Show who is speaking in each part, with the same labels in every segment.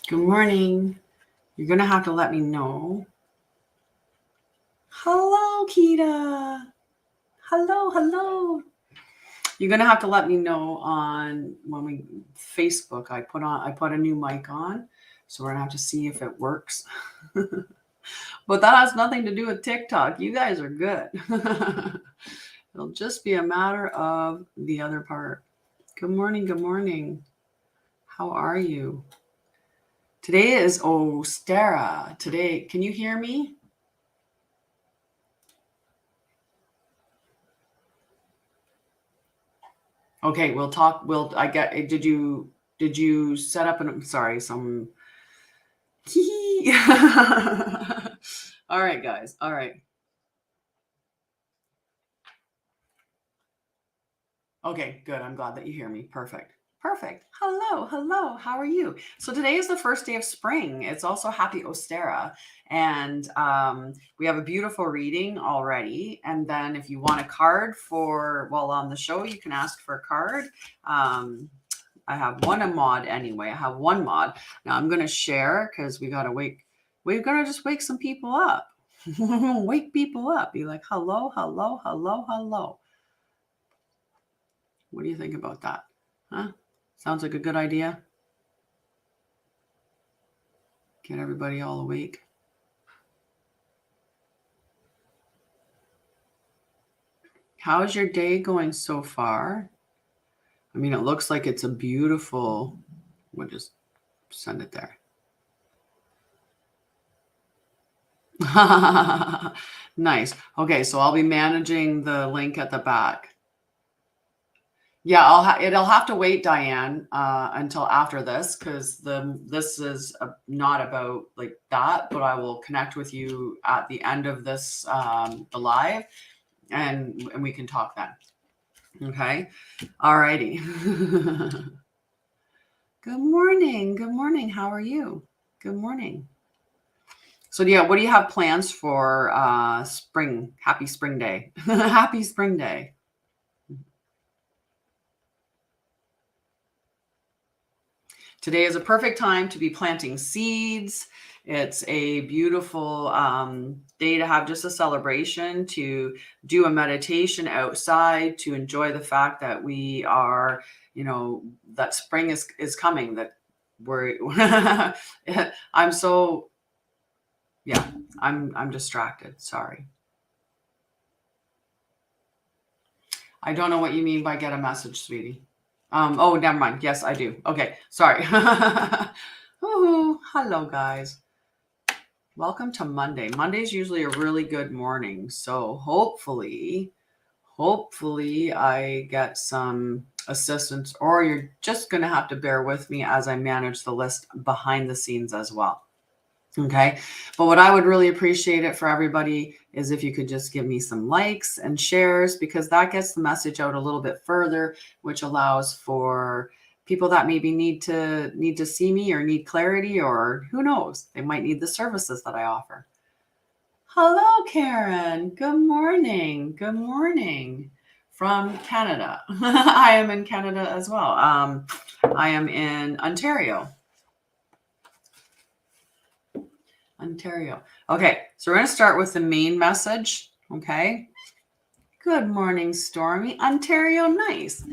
Speaker 1: Good morning. You're going to have to let me know. Hello, Kita. Hello. You're going to have to let me know on Facebook. I put a new mic on, so we're going to have to see if it works. But that has nothing to do with TikTok. You guys are good. It'll just be a matter of the other part. Good morning. How are you? Today is Ostara. Today, can you hear me? Okay, we'll talk. Did you set up sorry, some. All right, guys. All right. Okay, good. I'm glad that you hear me. Perfect. Hello. How are you? So today is the first day of spring. It's also Happy Ostara. And we have a beautiful reading already. And then if you want a card while on the show, you can ask for a card. I have a mod anyway. I have one mod. Now I'm going to share because we've got to just wake some people up. Wake people up. Be like, hello. What do you think about that? Huh? Sounds like a good idea. Get everybody all awake. How's your day going so far? I mean, it looks like it's a beautiful, we'll just send it there. Nice. Okay, so I'll be managing the link at the back. Yeah, it'll have to wait, Diane, until after this because this is not about like that, but I will connect with you at the end of this the live, and we can talk then. Okay. All righty. Good morning. How are you? Good morning. So yeah, what do you have plans for spring? Happy spring day. Happy spring day. Today is a perfect time to be planting seeds. It's a beautiful day to have just a celebration, to do a meditation outside, to enjoy the fact that we are, that spring is coming, that we're, I'm distracted. Sorry. I don't know what you mean by get a message, sweetie. Oh, never mind. Yes, I do. Okay. Sorry. Ooh, hello, guys. Welcome to Monday. Monday's usually a really good morning. So hopefully I get some assistance, or you're just going to have to bear with me as I manage the list behind the scenes as well. Okay. But what I would really appreciate it for everybody is if you could just give me some likes and shares, because that gets the message out a little bit further, which allows for people that maybe need to see me or need clarity, or who knows, they might need the services that I offer. Hello, Karen. Good morning from Canada. I am in Canada as well. I am in Ontario. Okay, so we're going to start with the main message. Okay. Good morning, Stormy. Ontario, nice.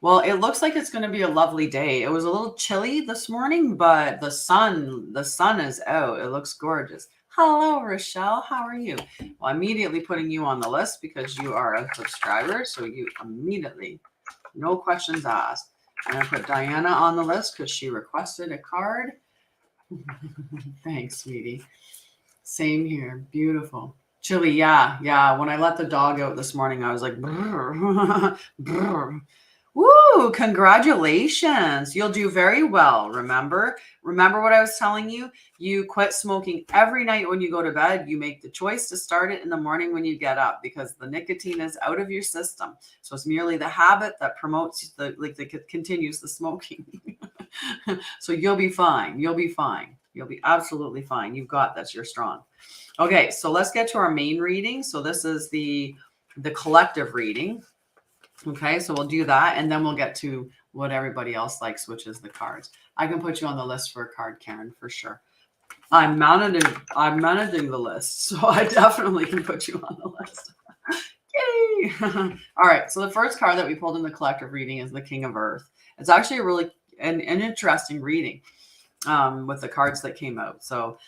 Speaker 1: Well, it looks like it's going to be a lovely day. It was a little chilly this morning, but the sun is out. It looks gorgeous. Hello, Rochelle. How are you? Well, I'm immediately putting you on the list because you are a subscriber. So you immediately, no questions asked. I'm going to put Diana on the list because she requested a card. Thanks, sweetie. Same here. Beautiful. Chilly. Yeah. When I let the dog out this morning, I was like, brr, brr. Woo, congratulations. You'll do very well. Remember what I was telling you? You quit smoking every night when you go to bed. You make the choice to start it in the morning when you get up, because the nicotine is out of your system. So it's merely the habit that promotes that continues the smoking. So you'll be fine. You'll be absolutely fine. You've got this. You're strong. Okay, so let's get to our main reading. So this is the collective reading. Okay, so we'll do that, and then we'll get to what everybody else likes, which is the cards. I can put you on the list for a card, Karen, for sure. I'm managing the list, so I definitely can put you on the list. Yay! All right, so the first card that we pulled in the collective reading is the King of Earth. It's actually a really an interesting reading with the cards that came out. So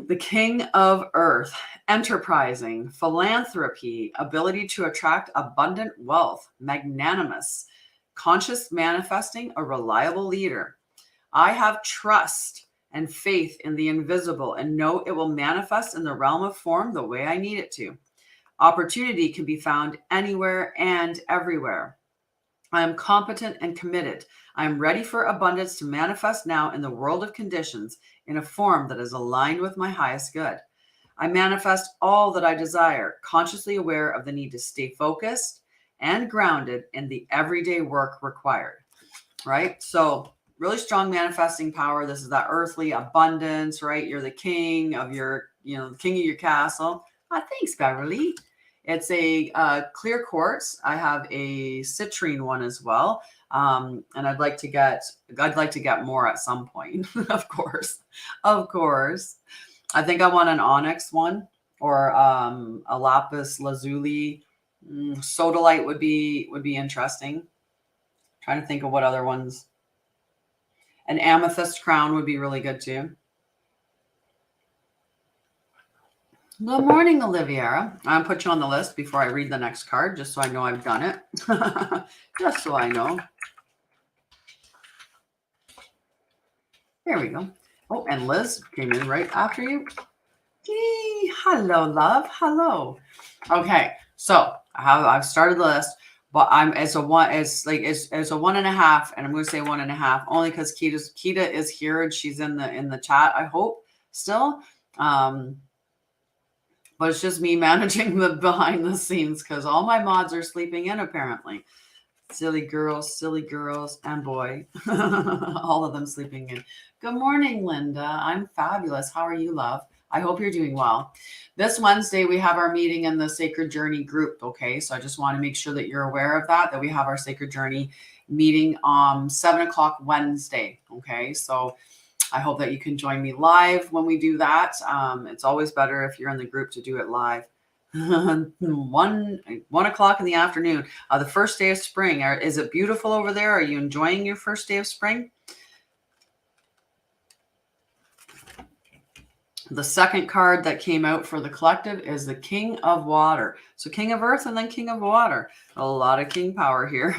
Speaker 1: the King of Earth, enterprising, philanthropy, ability to attract abundant wealth, magnanimous, conscious manifesting, a reliable leader. I have trust and faith in the invisible and know it will manifest in the realm of form the way I need it to. Opportunity can be found anywhere and everywhere. I am competent and committed. I am ready for abundance to manifest now in the world of conditions in a form that is aligned with my highest good. I manifest all that I desire, consciously aware of the need to stay focused and grounded in the everyday work required. Right? So really strong manifesting power. This is that earthly abundance, right? You're the king of your, the king of your castle. Thanks, Beverly. It's a clear quartz. I have a citrine one as well. And I'd like to get more at some point, of course. I think I want an onyx one or a lapis lazuli. Sodalite would be interesting. Trying to think of what other ones. An amethyst crown would be really good too. Good morning, Oliviera. I'll put you on the list before I read the next card, just so I know I've done it. Just so I know. There we go. Oh, and Liz came in right after you. Yay. Hello, love. Hello. Okay, so I've started the list, but it's a 1.5, and I'm going to say 1.5 only because Kita is here and she's in the chat. I hope still. But it's just me managing the behind the scenes because all my mods are sleeping in apparently. Silly girls, and boy, all of them sleeping in. Good morning, Linda. I'm fabulous. How are you, love? I hope you're doing well. This Wednesday, we have our meeting in the Sacred Journey group, okay? So I just want to make sure that you're aware of that we have our Sacred Journey meeting 7 o'clock Wednesday, okay? So I hope that you can join me live when we do that. It's always better if you're in the group to do it live. 1 o'clock in the afternoon. The first day of spring. Is it beautiful over there? Are you enjoying your first day of spring? The second card that came out for the collective is the King of Water. So King of Earth and then King of Water. A lot of king power here.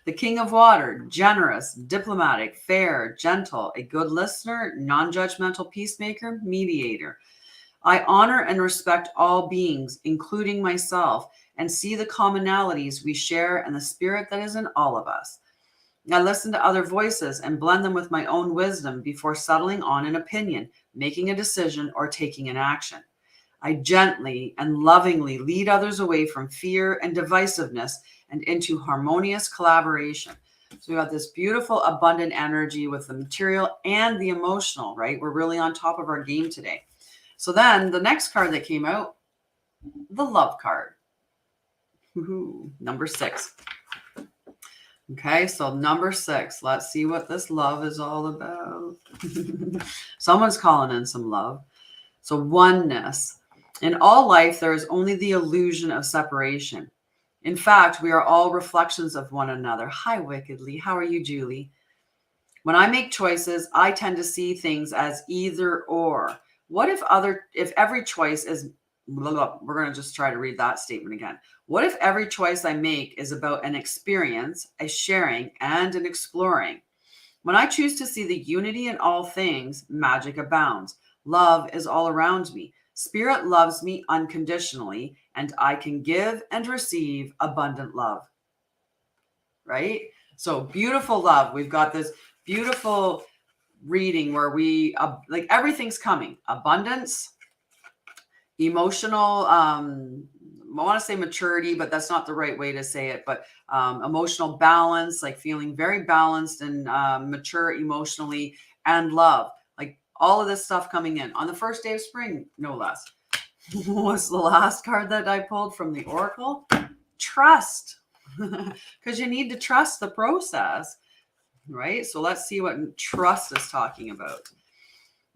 Speaker 1: The King of Water, generous, diplomatic, fair, gentle, a good listener, non-judgmental peacemaker, mediator. I honor and respect all beings, including myself, and see the commonalities we share and the spirit that is in all of us. I listen to other voices and blend them with my own wisdom before settling on an opinion, making a decision, or taking an action. I gently and lovingly lead others away from fear and divisiveness and into harmonious collaboration. So we got this beautiful, abundant energy with the material and the emotional, right? We're really on top of our game today. So then the next card that came out, the love card. Woo-hoo, number 6. Okay, so number 6. Let's see what this love is all about. Someone's calling in some love. So oneness. In all life, there is only the illusion of separation. In fact, we are all reflections of one another. Hi, Wickedly. How are you, Julie? When I make choices, I tend to see things as either or. What if every choice is, we're going to just try to read that statement again. What if every choice I make is about an experience, a sharing, and an exploring? When I choose to see the unity in all things, magic abounds. Love is all around me. Spirit loves me unconditionally, and I can give and receive abundant love. Right? So beautiful love. We've got this beautiful reading where we like everything's coming. Abundance, emotional, I want to say maturity, but that's not the right way to say it, but emotional balance, like feeling very balanced and mature emotionally, and love, like all of this stuff coming in on the first day of spring, no less. What's the last card that I pulled from the Oracle? Trust. Because you need to trust the process. right? So let's see what trust is talking about.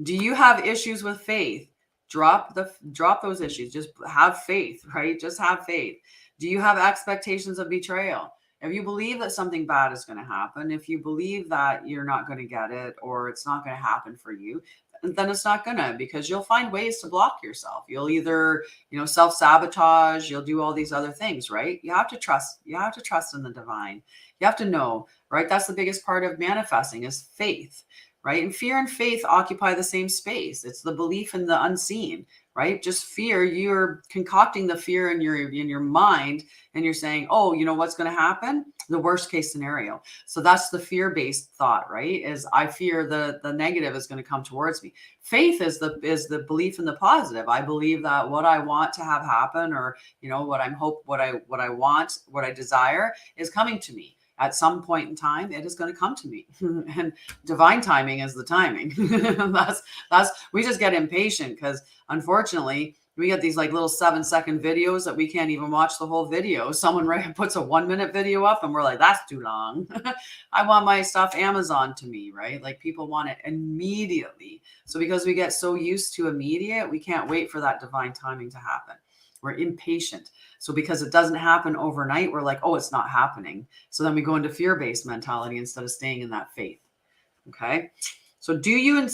Speaker 1: Do you have issues with faith? Drop those issues. Just have faith, right? Just have faith. Do you have expectations of betrayal? If you believe that something bad is going to happen, if you believe that you're not going to get it or it's not going to happen for you, then it's not gonna, because you'll find ways to block yourself. You'll either, self-sabotage, you'll do all these other things, right? You have to trust in the divine. You have to know, right? That's the biggest part of manifesting is faith, right? And fear and faith occupy the same space. It's the belief in the unseen, right? Just fear, you're concocting the fear in your mind, and you're saying, oh, you know what's going to happen? The worst case scenario. So that's the fear-based thought, right? Is I fear the negative is going to come towards me. Faith is the belief in the positive. I believe that what I want to have happen, or what I want, what I desire, is coming to me. At some point in time, it is going to come to me. And divine timing is the timing. that's we just get impatient because unfortunately we get these like little 7-second videos that we can't even watch the whole video. Someone puts a 1-minute video up and we're like, that's too long. I want my stuff Amazon to me, right? Like people want it immediately. So because we get so used to immediate, we can't wait for that divine timing to happen. We're impatient. So because it doesn't happen overnight, we're like, oh, it's not happening. So then we go into fear-based mentality instead of staying in that faith. Okay. So do you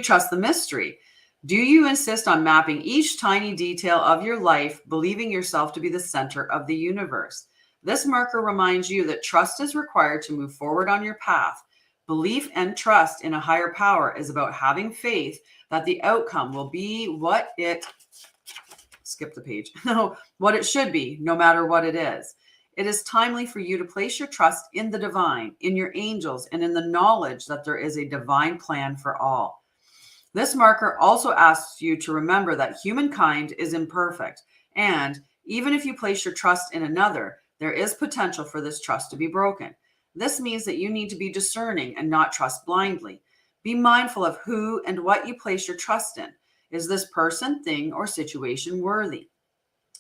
Speaker 1: trust the mystery? Do you insist on mapping each tiny detail of your life, believing yourself to be the center of the universe? This marker reminds you that trust is required to move forward on your path. Belief and trust in a higher power is about having faith that the outcome will be what it should be, no matter what it is. It is timely for you to place your trust in the divine, in your angels, and in the knowledge that there is a divine plan for all. This marker also asks you to remember that humankind is imperfect, and even if you place your trust in another, there is potential for this trust to be broken. This means that you need to be discerning and not trust blindly. Be mindful of who and what you place your trust in. Is this person, thing, or situation worthy?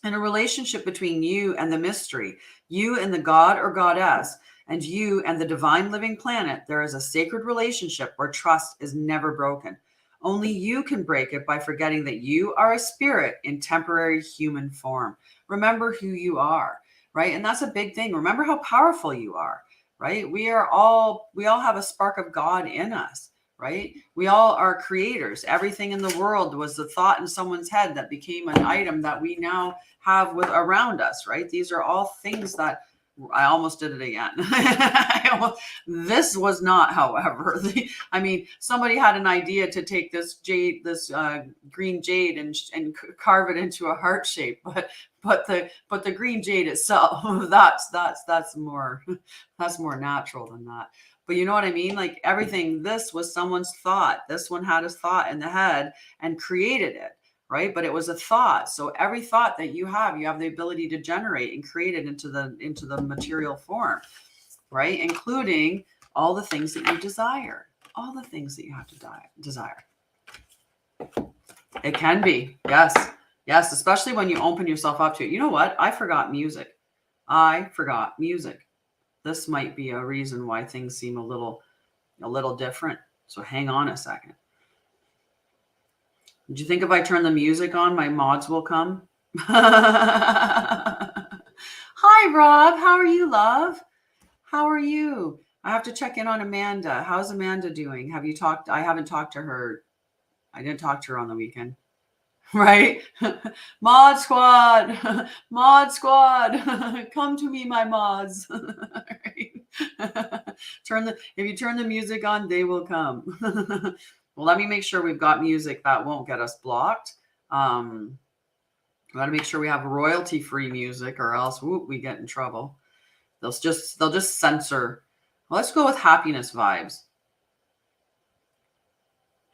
Speaker 1: In a relationship between you and the mystery, you and the god or goddess, and you and the divine living planet, there is a sacred relationship where trust is never broken. Only you can break it by forgetting that you are a spirit in temporary human form. Remember who you are, right? And that's a big thing. Remember how powerful you are, right? We all have a spark of God in us. Right? We all are creators. Everything in the world was the thought in someone's head that became an item that we now have around us, right? These are all things that I almost did it again. This was not, however, somebody had an idea to take this jade, green jade, and carve it into a heart shape, but the green jade itself, that's more natural than that. But you know what I mean? Like everything, this was someone's thought. This one had a thought in the head and created it, right? But it was a thought. So every thought that you have the ability to generate and create it into the material form, right? Including all the things that you desire, all the things that you have to desire. It can be, yes, especially when you open yourself up to it. You know what? I forgot music. This might be a reason why things seem a little different. So hang on a second. Do you think if I turn the music on, my mods will come? Hi, Rob. How are you, love? How are you? I have to check in on Amanda. How's Amanda doing? Have you talked? I haven't talked to her. I didn't talk to her on the weekend. Right? Mod squad, come to me, my mods. Right? If you turn the music on, they will come. Well, let me make sure we've got music that won't get us blocked. We got to make sure we have royalty-free music, or else we get in trouble. They'll just censor. Well, let's go with happiness vibes.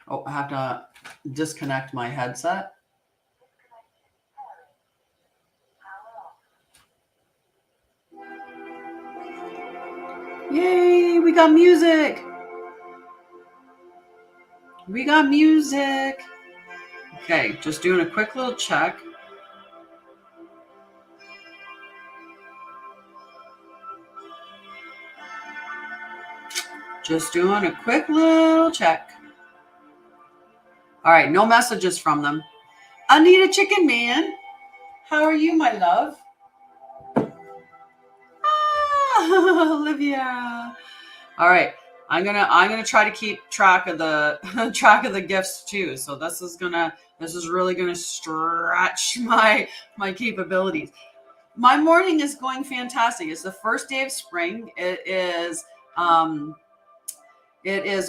Speaker 1: Oh, I have to disconnect my headset. Yay, we got music. Okay, just doing a quick little check. Just doing a quick little check. All right, no messages from them. Anita Chicken Man, how are you, my love? Ah, Olivia. All right, I'm gonna try to keep track of the gifts too. So this is really gonna stretch my capabilities. My morning is going fantastic. It's the first day of spring. It is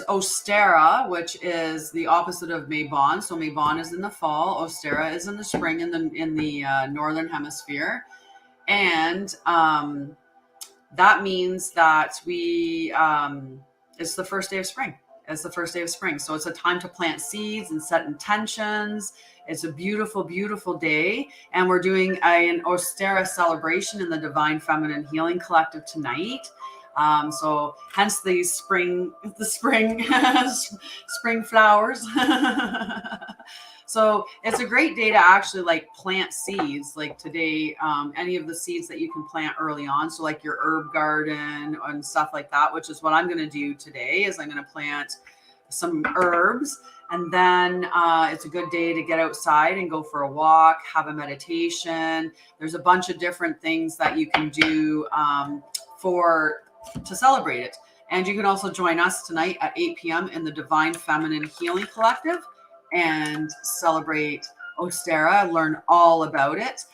Speaker 1: Ostera, which is the opposite of Mabon. So Mabon is in the fall. Ostera is in the spring in the northern hemisphere, and that means that it's the first day of spring. It's the first day of spring. So it's a time to plant seeds and set intentions. It's a beautiful, beautiful day. And we're doing an Ostera celebration in the Divine Feminine Healing Collective tonight. So hence the spring spring flowers. So it's a great day to actually like plant seeds. Like today, any of the seeds that you can plant early on. So like your herb garden and stuff like that, which is what I'm going to do today is I'm going to plant some herbs. And then it's a good day to get outside and go for a walk, have a meditation. There's a bunch of different things that you can do to celebrate it. And you can also join us tonight at 8 p.m. in the Divine Feminine Healing Collective and celebrate Ostera, learn all about it.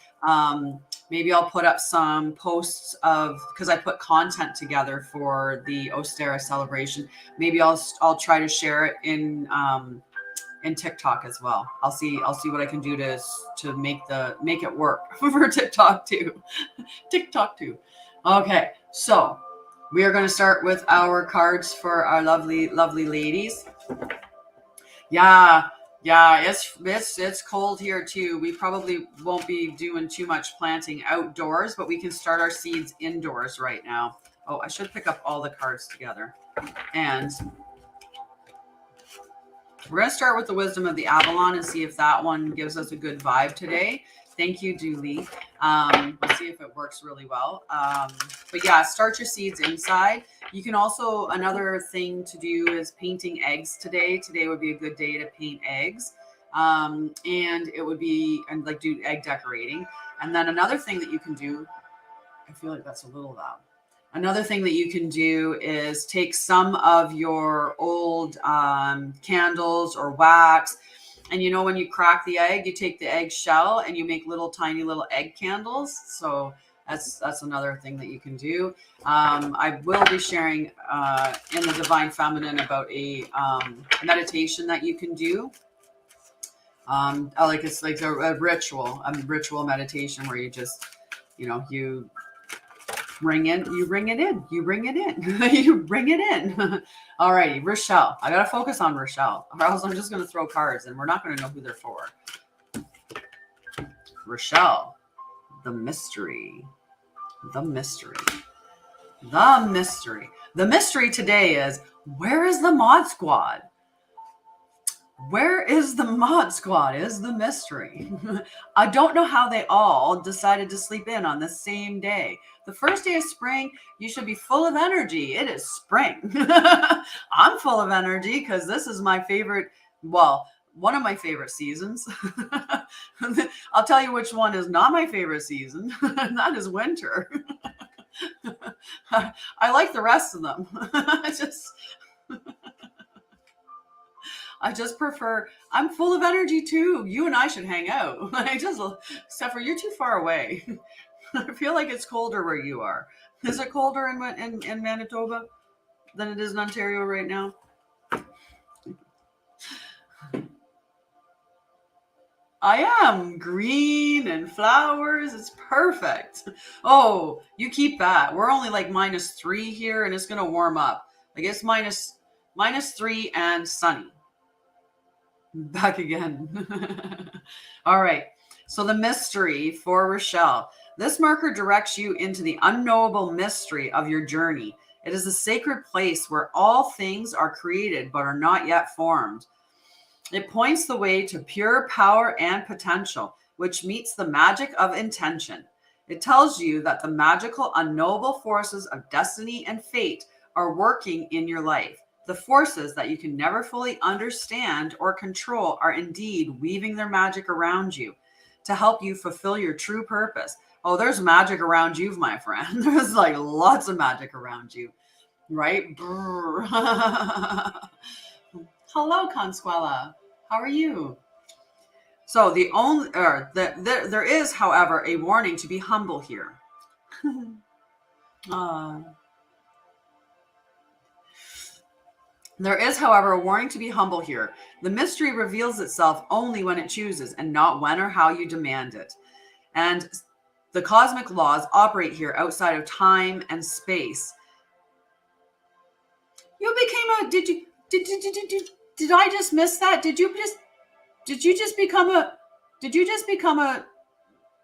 Speaker 1: Maybe I'll put up some posts because I put content together for the Ostera celebration. Maybe I'll try to share it in TikTok as well. I'll see what I can do to make it work for TikTok too. TikTok too. Okay, so we are going to start with our cards for our lovely, lovely ladies. Yeah, it's cold here too. We probably won't be doing too much planting outdoors, but we can start our seeds indoors right now. Oh, I should pick up all the cards together. And we're going to start with the Wisdom of the Avalon and see if that one gives us a good vibe today. Thank you, Julie. Let's see if it works really well. But yeah, start your seeds inside. You can also, another thing to do is painting eggs today. Today would be a good day to paint eggs. And it would be, and like do egg decorating. And then another thing that you can do, I feel like that's a little loud. Another thing that you can do is take some of your old candles or wax. And you know, when you crack the egg, you take the egg shell and you make tiny little egg candles. So that's another thing that you can do. I will be sharing in the Divine Feminine about a meditation that you can do. It's like a ritual meditation where you just, you bring it in. All righty, Rochelle. I gotta focus on Rochelle, or else I'm just gonna throw cards and we're not gonna know who they're for. Rochelle, the mystery today is, where is the mod squad? Where is the mod squad is the mystery. I don't know how they all decided to sleep in on the same day. The first day of spring, you should be full of energy. It is spring. I'm full of energy because this is my favorite, one of my favorite seasons. I'll tell you which one is not my favorite season, and that is winter. I like the rest of them. I just prefer, I'm full of energy too. You and I should hang out. Except for you're too far away. I feel like it's colder where you are. Is it colder in Manitoba than it is in Ontario right now? I am green and flowers. It's perfect. Oh, you keep that. We're only like -3 here and it's going to warm up. Like it's -3 and sunny. Back again. All right. So the mystery for Rochelle. This marker directs you into the unknowable mystery of your journey. It is a sacred place where all things are created but are not yet formed. It points the way to pure power and potential, which meets the magic of intention. It tells you that the magical, unknowable forces of destiny and fate are working in your life. The forces that you can never fully understand or control are indeed weaving their magic around you to help you fulfill your true purpose. Oh, there's magic around you, my friend. There's like lots of magic around you, right? Hello, Consuela. How are you? So there is, however, a warning to be humble here. There is, however, a warning to be humble here. The mystery reveals itself only when it chooses and not when or how you demand it. And the cosmic laws operate here outside of time and space. You became a, did I just miss that? Did you just become a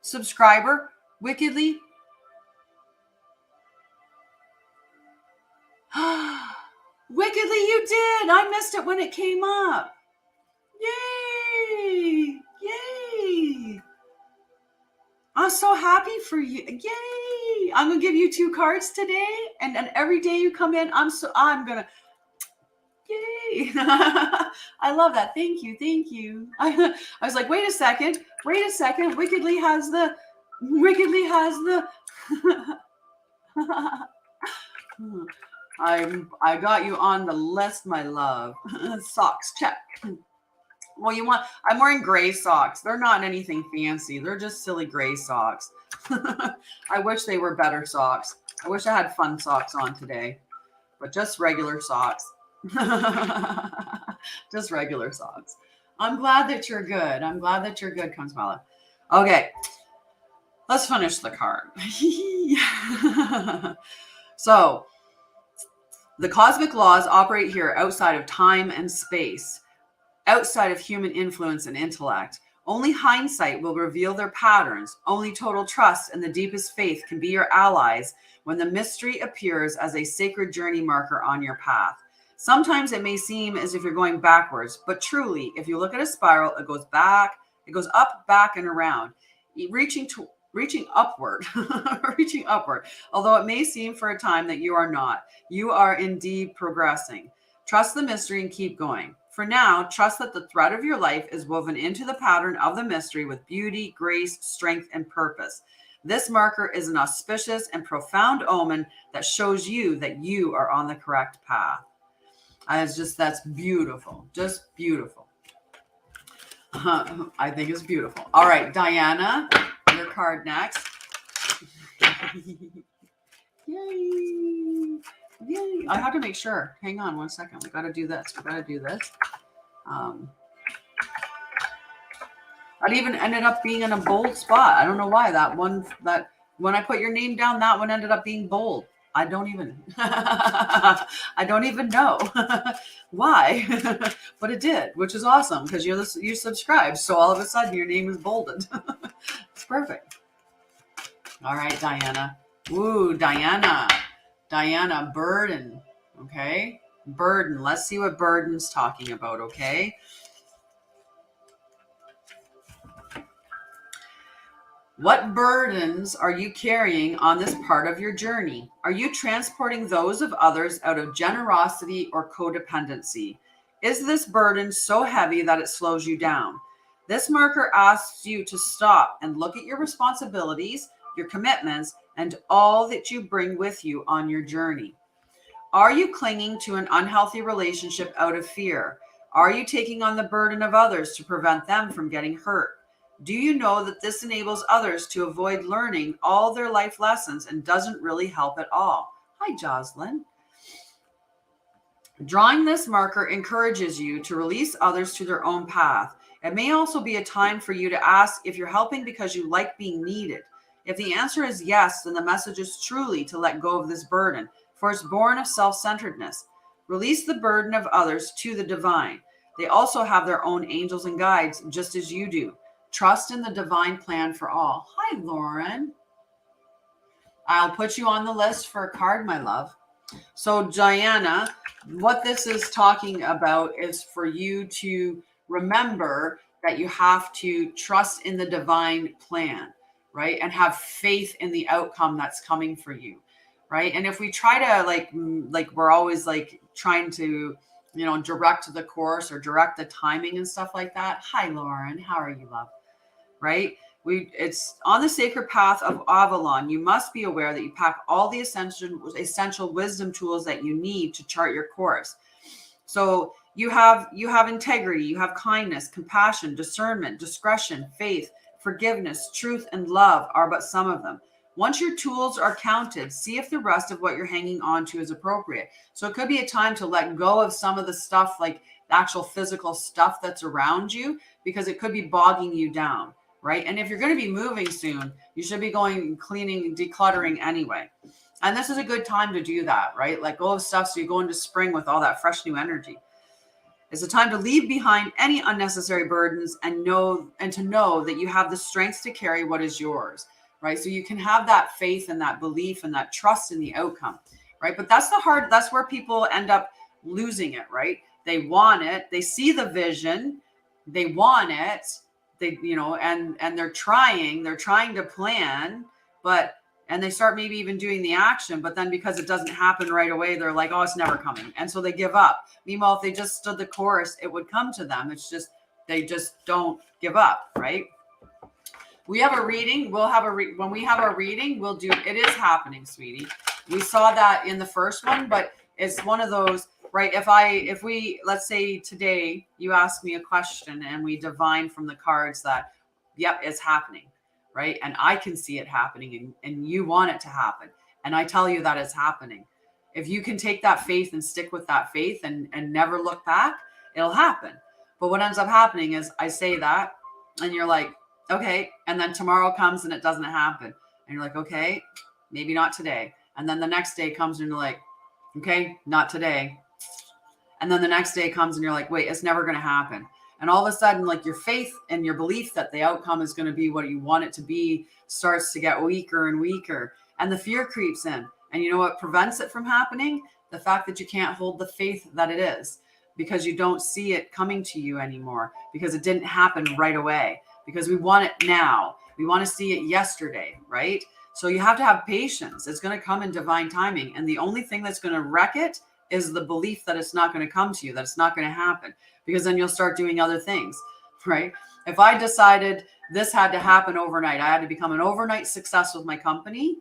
Speaker 1: subscriber wickedly? Wickedly, you did. I missed it when it came up. Yay! Yay! I'm so happy for you. Yay! I'm gonna give you 2 cards today, and every day you come in, I'm gonna. Yay! I love that. Thank you. I was like, wait a second. Wickedly has the. I got you on the list, my love. Socks, check. Well, I'm wearing gray socks. They're not anything fancy. They're just silly gray socks. I wish they were better socks. I wish I had fun socks on today, but just regular socks. Just regular socks. I'm glad that you're good. Consuela. Okay, let's finish the card. So, the cosmic laws operate here outside of time and space, outside of human influence and intellect. Only hindsight will reveal their patterns. Only total trust and the deepest faith can be your allies when the mystery appears as a sacred journey marker on your path. Sometimes it may seem as if you're going backwards, but truly, if you look at a spiral, it goes up, back, and around, reaching upward, reaching upward. Although it may seem for a time that you are not, you are indeed progressing. Trust the mystery and keep going. For now, trust that the thread of your life is woven into the pattern of the mystery with beauty, grace, strength, and purpose. This marker is an auspicious and profound omen that shows you that you are on the correct path. That's beautiful. Just beautiful. I think it's beautiful. All right, Diana, your card next. Yay. Yay. I have to make sure. Hang on 1 second. We got to do this. It even ended up being in a bold spot. I don't know why that when I put your name down, that one ended up being bold. I don't even know why, but it did, which is awesome because you subscribed. So all of a sudden your name is bolded. It's perfect. All right, Diana. Woo, Diana, burden. Okay. Burden. Let's see what burden's talking about. Okay. What burdens are you carrying on this part of your journey? Are you transporting those of others out of generosity or codependency? Is this burden so heavy that it slows you down? This marker asks you to stop and look at your responsibilities, your commitments, and all that you bring with you on your journey. Are you clinging to an unhealthy relationship out of fear? Are you taking on the burden of others to prevent them from getting hurt? Do you know that this enables others to avoid learning all their life lessons and doesn't really help at all? Hi, Jocelyn. Drawing this marker encourages you to release others to their own path. It may also be a time for you to ask if you're helping because you like being needed. If the answer is yes, then the message is truly to let go of this burden, for it's born of self-centeredness. Release the burden of others to the divine. They also have their own angels and guides, just as you do. Trust in the divine plan for all. Hi, Lauren. I'll put you on the list for a card, my love. So, Diana, what this is talking about is for you to remember that you have to trust in the divine plan, right? And have faith in the outcome that's coming for you. right? And if we try to like we're always like trying to, you know, direct the course or direct the timing and stuff like that. Hi, Lauren. How are you, love? Right? It's on the sacred path of Avalon. You must be aware that you pack all the essential wisdom tools that you need to chart your course. So you have integrity, you have kindness, compassion, discernment, discretion, faith, forgiveness, truth, and love are but some of them. Once your tools are counted, see if the rest of what you're hanging on to is appropriate. So it could be a time to let go of some of the stuff, like the actual physical stuff that's around you, because it could be bogging you down, right? And if you're going to be moving soon, you should be going cleaning, decluttering anyway. And this is a good time to do that, right? Let go of stuff so you go into spring with all that fresh new energy. It's a time to leave behind any unnecessary burdens and to know that you have the strength to carry what is yours, right? So you can have that faith and that belief and that trust in the outcome, right? But that's where people end up losing it, right? They want it, they see the vision, they want it, they, you know, and they're trying to plan, and they start maybe even doing the action, but then because it doesn't happen right away, they're like, oh, it's never coming. And so they give up. Meanwhile, if they just stood the course, it would come to them. It's just, they just don't give up, right? We have a reading. When we have our reading, we'll do, it is happening, sweetie. We saw that in the first one, but it's one of those, right? If we, let's say today you ask me a question and we divine from the cards that, yep, it's happening. Right. And I can see it happening and you want it to happen. And I tell you that it's happening. If you can take that faith and stick with that faith and never look back, it'll happen. But what ends up happening is I say that and you're like, okay. And then tomorrow comes and it doesn't happen. And you're like, okay, maybe not today. And then the next day comes and you're like, okay, not today. And then the next day comes and you're like, wait, it's never going to happen. And all of a sudden, like your faith and your belief that the outcome is going to be what you want it to be starts to get weaker and weaker. And the fear creeps in. And you know what prevents it from happening? The fact that you can't hold the faith that it is, because you don't see it coming to you anymore, because it didn't happen right away, because we want it now. We want to see it yesterday, right? So you have to have patience. It's going to come in divine timing. And the only thing that's going to wreck it is the belief that it's not going to come to you, that it's not going to happen, because then you'll start doing other things, right? If I decided this had to happen overnight, I had to become an overnight success with my company,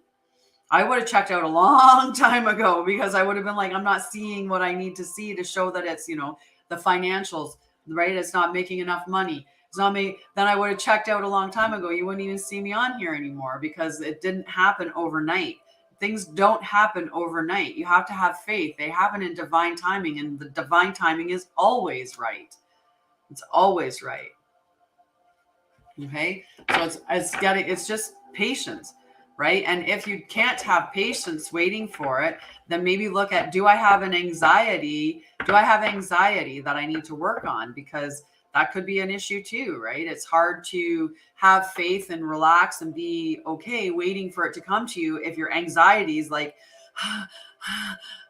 Speaker 1: I would have checked out a long time ago, because I would have been like, I'm not seeing what I need to see to show that it's, you know, the financials, right? It's not making enough money. It's not me. Then I would have checked out a long time ago. You wouldn't even see me on here anymore, because it didn't happen overnight. Things don't happen overnight. You have to have faith. They happen in divine timing, and the divine timing is always right. It's always right. Okay. So it's just patience, right? And if you can't have patience waiting for it, then maybe look at, do I have anxiety that I need to work on? Because that could be an issue too, right? It's hard to have faith and relax and be okay waiting for it to come to you if your anxiety is like,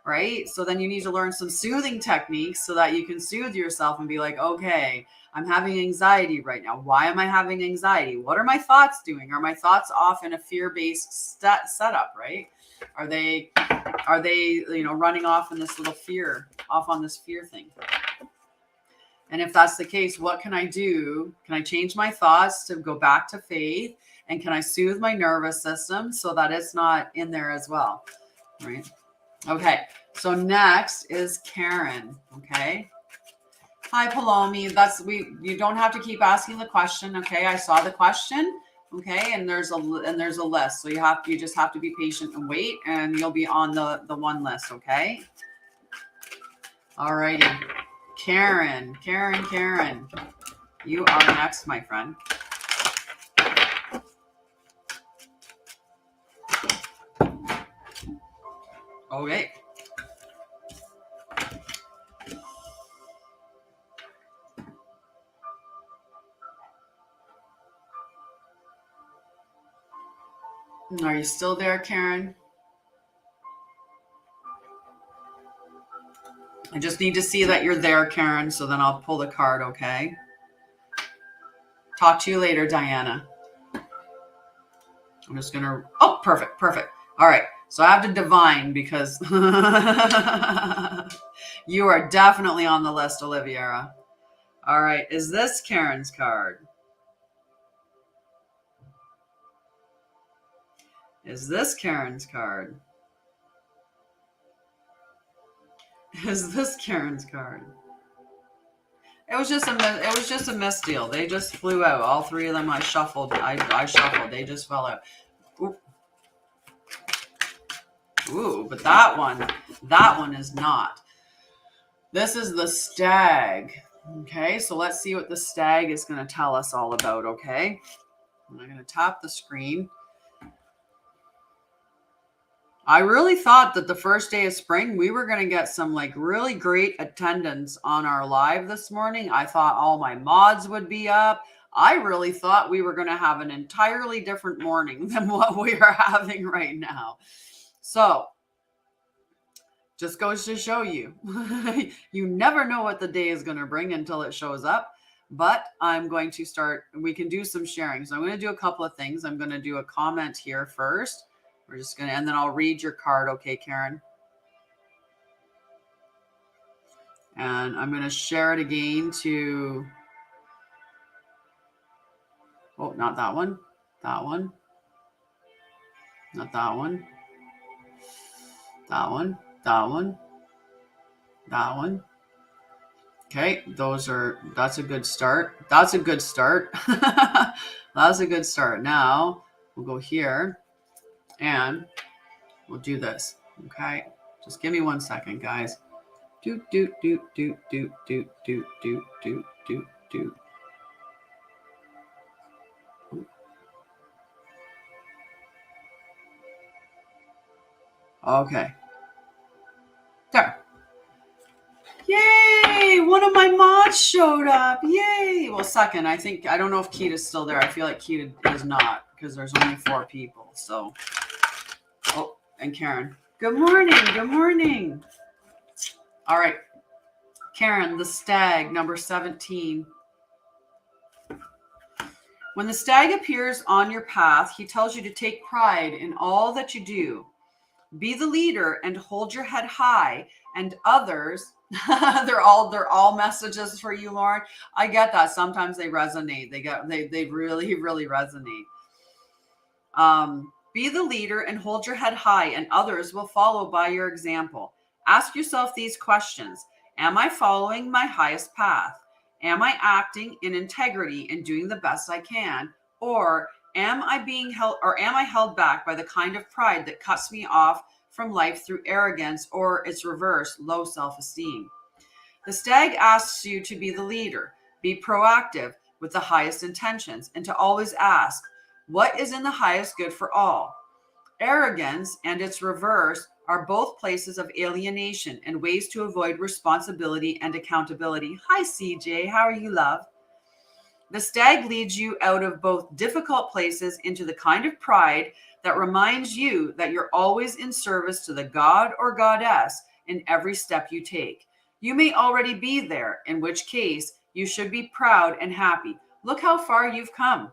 Speaker 1: right? So then you need to learn some soothing techniques so that you can soothe yourself and be like, okay, I'm having anxiety right now. Why am I having anxiety? What are my thoughts doing? Are my thoughts off in a fear-based setup, right? Are they, you know, running off in this little fear, off on this fear thing? And if that's the case, what can I do? Can I change my thoughts to go back to faith? And can I soothe my nervous system so that it's not in there as well? Right? Okay. So next is Karen. Okay. Hi, Palomi. You don't have to keep asking the question. Okay. I saw the question. Okay. And there's a list. So you just have to be patient and wait, and you'll be on the one list. Okay. All righty. Karen, you are next, my friend. Okay. Are you still there, Karen? I just need to see that you're there, Karen, so then I'll pull the card, okay? Talk to you later, Diana. I'm just going to... Oh, perfect. All right. So I have to divine because you are definitely on the list, Oliviera. All right. Is this Karen's card? Is this Karen's card? Is this Karen's card? It was just a misdeal. They just flew out. All three of them I shuffled. I shuffled. They just fell out. Ooh, but that one is not. This is the stag. Okay, so let's see what the stag is going to tell us all about, okay? I'm going to tap the screen. I really thought that the first day of spring, we were going to get some like really great attendance on our live this morning. I thought all my mods would be up. I really thought we were going to have an entirely different morning than what we are having right now. So, just goes to show you, you never know what the day is going to bring until it shows up. But I'm going to start, we can do some sharing. So I'm going to do a couple of things. I'm going to do a comment here first. We're just going to, and then I'll read your card. Okay, Karen. And I'm going to share it again to, oh, not that one. That one. Not that one. That one. That one. That one. Okay, that's a good start. That's a good start. That's a good start. Now we'll go here and we'll do this. Okay, just give me 1 second, guys. Do. Okay. There. Yay! One of my mods showed up. Yay! Well, second, I don't know if Keita's still there. I feel like Keita is not because there's only 4 people. So, oh, and Karen. Good morning. Good morning. All right. Karen, the stag, number 17. When the stag appears on your path, he tells you to take pride in all that you do. Be the leader and hold your head high, and others, they're all messages for you, Lauren. I get that. Sometimes they resonate. They really, really resonate. Be the leader and hold your head high, and others will follow by your example. Ask yourself these questions. Am I following my highest path? Am I acting in integrity and doing the best I can? Or am I held back by the kind of pride that cuts me off from life through arrogance or its reverse, low self-esteem? The stag asks you to be the leader, be proactive with the highest intentions, and to always ask, what is in the highest good for all? Arrogance and its reverse are both places of alienation and ways to avoid responsibility and accountability. Hi, CJ. How are you, love? The stag leads you out of both difficult places into the kind of pride that reminds you that you're always in service to the god or goddess in every step you take. You may already be there, in which case you should be proud and happy. Look how far you've come.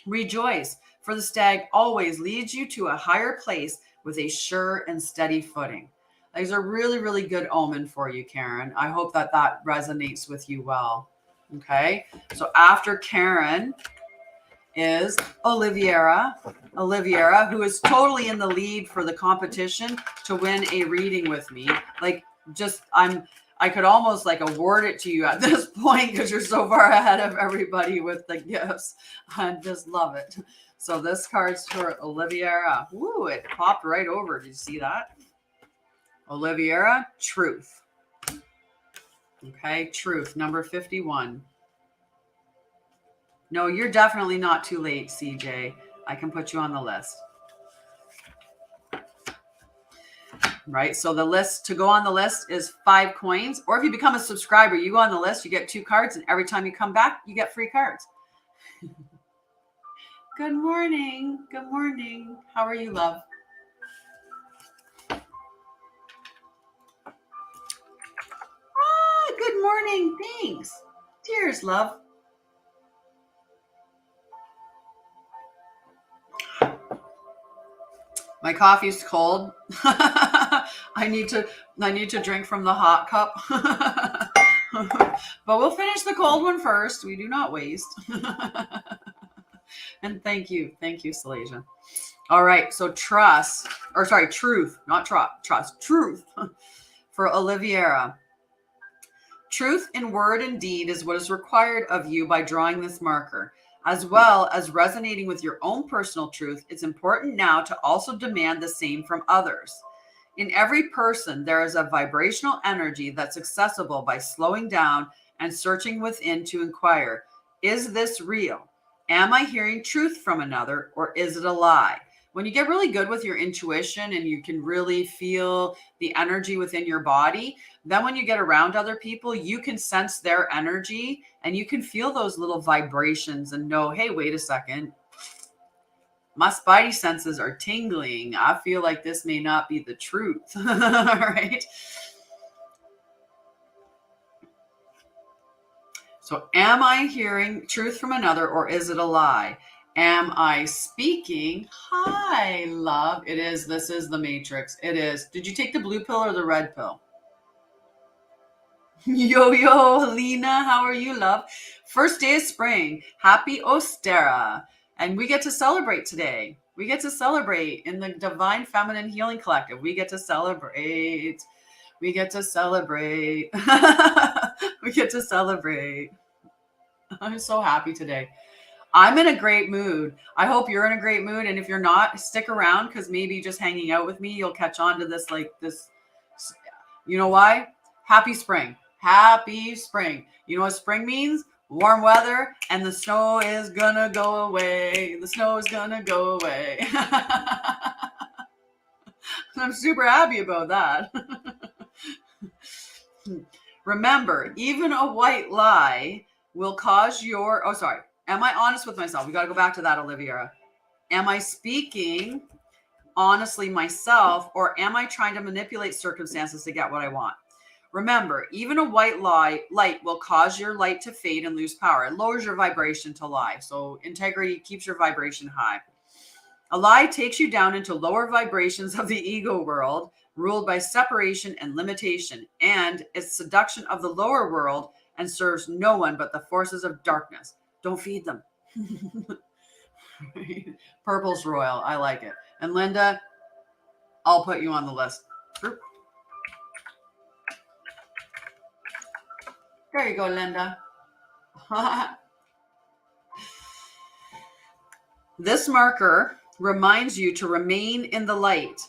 Speaker 1: Rejoice, for the stag always leads you to a higher place with a sure and steady footing. These are really, really good omen for you, Karen. I hope that resonates with you well. Okay, so after Karen is Oliviera, who is totally in the lead for the competition to win a reading with me. Like, just I could almost like award it to you at this point because you're so far ahead of everybody with the gifts. I just love it. So this card's for Oliviera. Ooh, it popped right over. Did you see that? Oliviera, truth. Okay, truth, number 51. No, you're definitely not too late, CJ. I can put you on the list. Right, so the list, to go on the list is 5 coins. Or if you become a subscriber, you go on the list, you get 2 cards, and every time you come back, you get free cards. Good morning. Good morning. How are you, love? Good morning. Thanks. Cheers, love. My coffee's cold. I need to drink from the hot cup. But we'll finish the cold one first. We do not waste. And thank you, Salasia. All right, so truth, not trust, truth for Oliviera. Truth in word and deed is what is required of you by drawing this marker. As well as resonating with your own personal truth, it's important now to also demand the same from others. In every person, there is a vibrational energy that's accessible by slowing down and searching within to inquire, is this real? Am I hearing truth from another, or is it a lie? When you get really good with your intuition and you can really feel the energy within your body, then when you get around other people, you can sense their energy and you can feel those little vibrations and know, hey, wait a second. My spidey senses are tingling. I feel like this may not be the truth. All right. So am I hearing truth from another, or is it a lie? Am I speaking? Hi, love. It is. This is the Matrix. It is. Did you take the blue pill or the red pill? Yo, Helena. How are you, love? First day of spring. Happy Ostera. And we get to celebrate today. We get to celebrate in the Divine Feminine Healing Collective. We get to celebrate. We get to celebrate. We get to celebrate. I'm so happy today. I'm in a great mood. I hope you're in a great mood. And if you're not, stick around, because maybe just hanging out with me, you'll catch on to this, like this. You know why? Happy spring. Happy spring. You know what spring means? Warm weather, and the snow is gonna go away. The snow is gonna go away. I'm super happy about that. Remember, even a white lie will cause your... Oh, sorry. Am I honest with myself? We got to go back to that, Oliviera. Am I speaking honestly myself, or am I trying to manipulate circumstances to get what I want? Remember, even a white light will cause your light to fade and lose power. It lowers your vibration to lie. So integrity keeps your vibration high. A lie takes you down into lower vibrations of the ego world, ruled by separation and limitation, and its seduction of the lower world, and serves no one but the forces of darkness. Don't feed them. Purple's royal. I like it. And Linda, I'll put you on the list. There you go, Linda. This marker reminds you to remain in the light,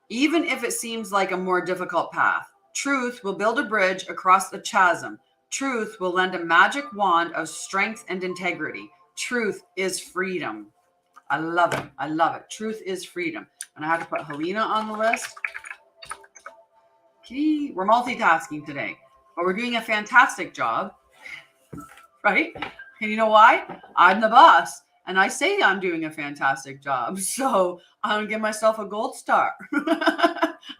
Speaker 1: even if it seems like a more difficult path. Truth will build a bridge across the chasm. Truth will lend a magic wand of strength and integrity. Truth is freedom. I love it. I love it. Truth is freedom. And I have to put Helena on the list. We're multitasking today, but we're doing a fantastic job, right? And you know why? I'm the boss, and I say I'm doing a fantastic job. So I'm going to give myself a gold star.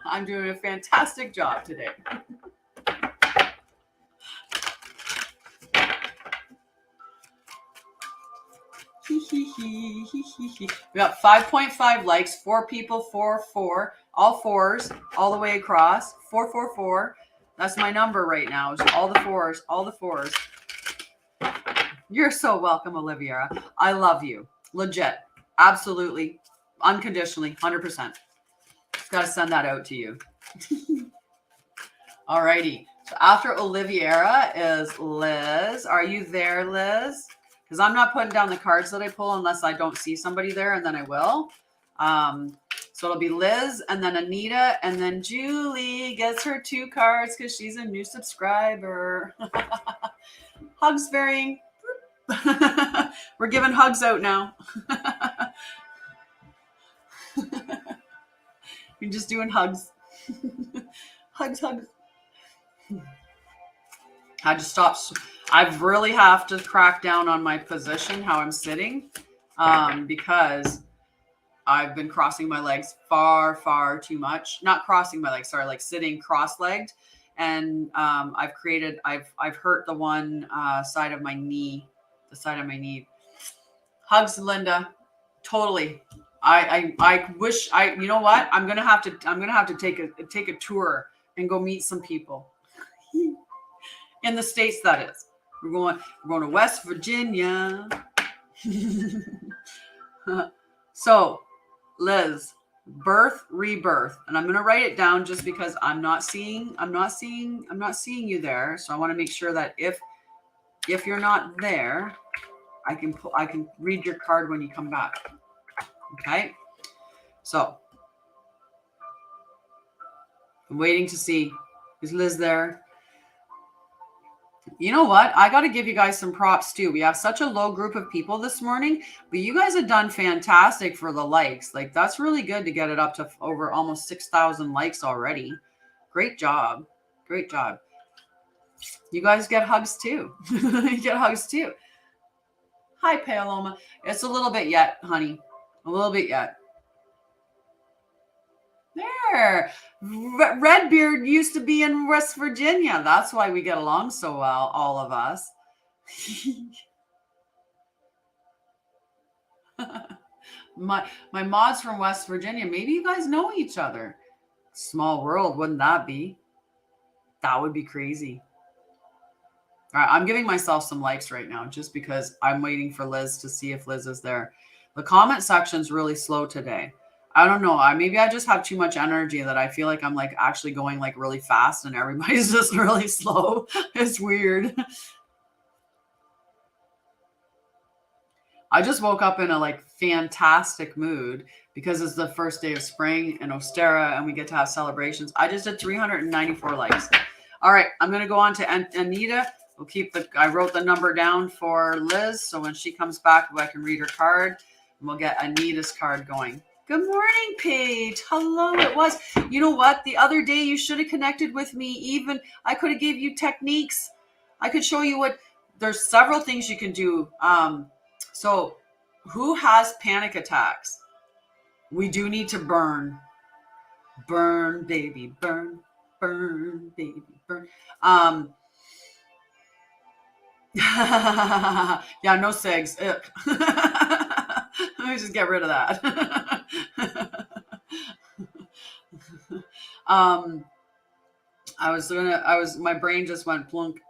Speaker 1: I'm doing a fantastic job today. We got 5.5 likes, 4 people, 4, all fours, all the way across. 4. That's my number right now. Is all the fours, all the fours. You're so welcome, Oliviera. I love you. Legit. Absolutely. Unconditionally. 100%. Just got to send that out to you. All righty. So after Oliviera is Liz. Are you there, Liz? Because I'm not putting down the cards that I pull unless I don't see somebody there, and then I will. So it'll be Liz, and then Anita, and then Julie gets her 2 cards because she's a new subscriber. Hugs varying. We're giving hugs out now. We're just doing hugs. Hugs. I just stop. I really have to crack down on my position, how I'm sitting, because I've been crossing my legs far too much. Not crossing my legs, sorry, like sitting cross-legged. And I've hurt the one side of my knee, the side of my knee. Hugs, Linda. Totally. I wish you know what? I'm gonna have to take a tour and go meet some people in the States. That is, we're going to West Virginia. So, Liz, birth, rebirth, and I'm going to write it down just because I'm not seeing you there. So I want to make sure that if you're not there, I can read your card when you come back. Okay. So I'm waiting to see, is Liz there? You know what? I got to give you guys some props too. We have such a low group of people this morning, but you guys have done fantastic for the likes. Like, that's really good to get it up to over almost 6,000 likes already. Great job. Great job. You guys get hugs too. You get hugs too. Hi, Paloma. It's a little bit yet, honey. A little bit yet. There. Redbeard used to be in West Virginia. That's why we get along so well, all of us. my mod's from West Virginia. Maybe you guys know each other. Small world, wouldn't that be? That would be crazy. All right, I'm giving myself some likes right now just because I'm waiting for Liz to see if Liz is there. The comment section's really slow today. I don't know. Maybe I just have too much energy that I feel like I'm like actually going like really fast and everybody's just really slow. It's weird. I just woke up in a like fantastic mood because it's the first day of spring in Ostera and we get to have celebrations. I just did 394 likes. All right, I'm going to go on to Anita. We'll I wrote the number down for Liz. So when she comes back, I can read her card and we'll get Anita's card going. Good morning, Paige. Hello, it was. You know what? The other day you should have connected with me. Even I could have gave you techniques. I could show you there's several things you can do. So who has panic attacks? We do need to burn. Burn, baby, burn, burn, baby, burn. Yeah, no segs. Let me just get rid of that. My brain just went plunk.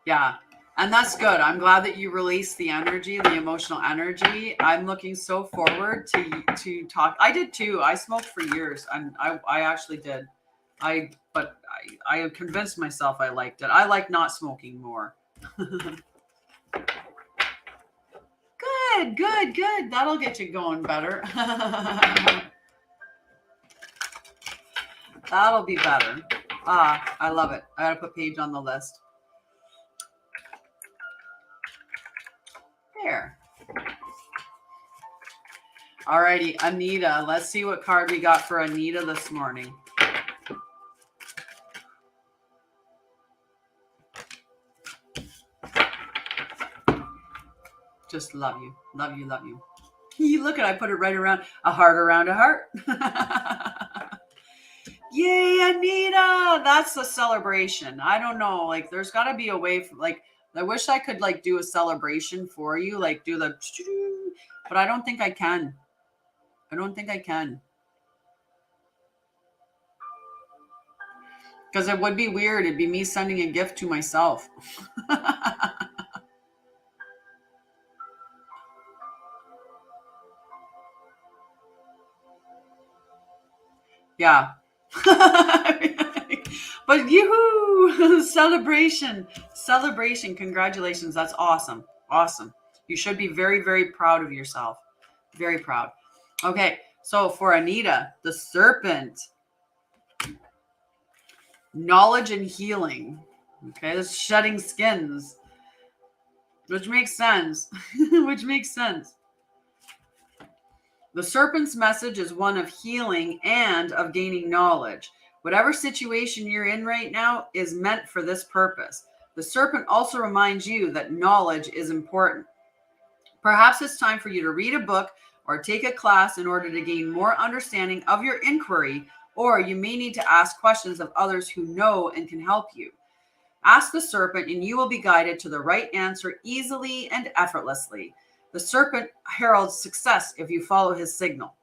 Speaker 1: Yeah. And that's good. I'm glad that you released the energy, the emotional energy. I'm looking so forward to talk. I did too. I smoked for years and I actually did. But I convinced myself I liked it. I like not smoking more. Good. That'll get you going better. That'll be better. I love it. I gotta put Paige on the list. There. Alrighty, Anita. Let's see what card we got for Anita this morning. Just love you. Love you, love you. Look at, I put it right around a heart around a heart. Yay, Anita. That's a celebration. I don't know. Like, there's got to be a way for, like, I wish I could like do a celebration for you, like do the, but I don't think I can. Because it would be weird. It'd be me sending a gift to myself. Yeah. But yoo-hoo! Celebration. Congratulations. That's awesome. You should be very, very proud of yourself. Very proud. Okay. So for Anita, the serpent. Knowledge and healing. Okay. That's shedding skins. Which makes sense. The serpent's message is one of healing and of gaining knowledge. Whatever situation you're in right now is meant for this purpose. The serpent also reminds you that knowledge is important. Perhaps it's time for you to read a book or take a class in order to gain more understanding of your inquiry or you may need to ask questions of others who know and can help you. Ask the serpent, and you will be guided to the right answer easily and effortlessly. The serpent heralds success if you follow his signal.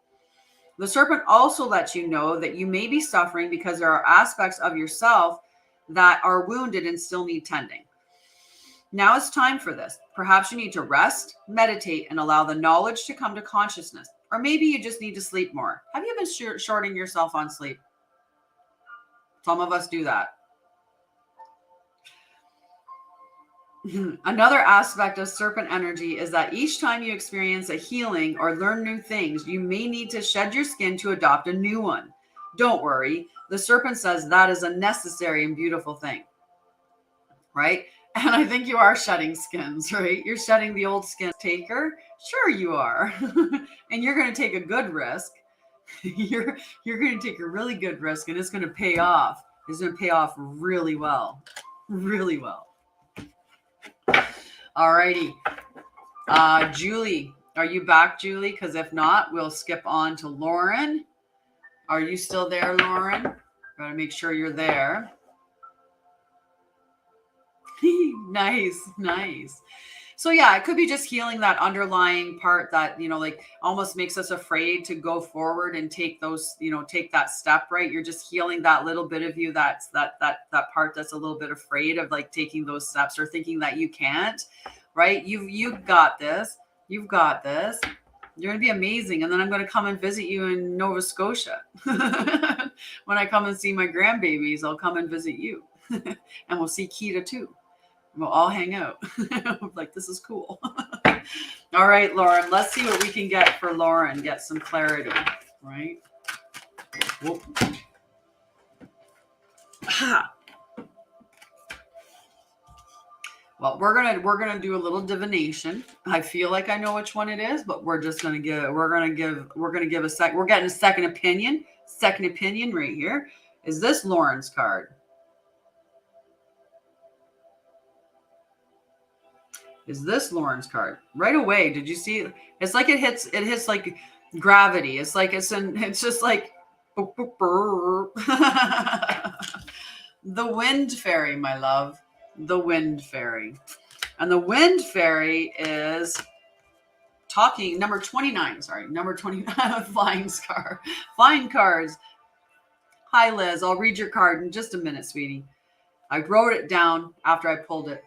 Speaker 1: The serpent also lets you know that you may be suffering because there are aspects of yourself that are wounded and still need tending. Now it's time for this. Perhaps you need to rest, meditate, and allow the knowledge to come to consciousness. Or maybe you just need to sleep more. Have you been shorting yourself on sleep? Some of us do that. Another aspect of serpent energy is that each time you experience a healing or learn new things, you may need to shed your skin to adopt a new one. Don't worry. The serpent says that is a necessary and beautiful thing, right? And I think you are shedding skins, right? You're shedding the old skin taker. Sure you are. And you're going to take a good risk. You're going to take a really good risk, and it's going to pay off. It's going to pay off really well. Really well. All righty. Julie, are you back, Julie? Because if not, we'll skip on to Lauren. Are you still there, Lauren? Gotta make sure you're there. Nice. So yeah, it could be just healing that underlying part that, like almost makes us afraid to go forward and take those, take that step, right? You're just healing that little bit of you that part that's a little bit afraid of like taking those steps or thinking that you can't, right? You've got this. You've got this. You're going to be amazing. And then I'm going to come and visit you in Nova Scotia. When I come and see my grandbabies, I'll come and visit you. And we'll see Kita too. We'll all hang out. Like, this is cool. All right, Lauren, let's see what we can get for Lauren. Get some clarity, right? Whoop. Well, we're gonna do a little divination. I feel like I know which one it is, but we're gonna give a sec. We're getting a second opinion. Second opinion right here. Is this Lauren's card? Is this Lauren's card? Right away, did you see? It's like it hits like gravity. It's just like the wind fairy, my love. The wind fairy. And the wind fairy is talking number 29. Sorry, number 29. Flying cards. Hi, Liz. I'll read your card in just a minute, sweetie. I wrote it down after I pulled it.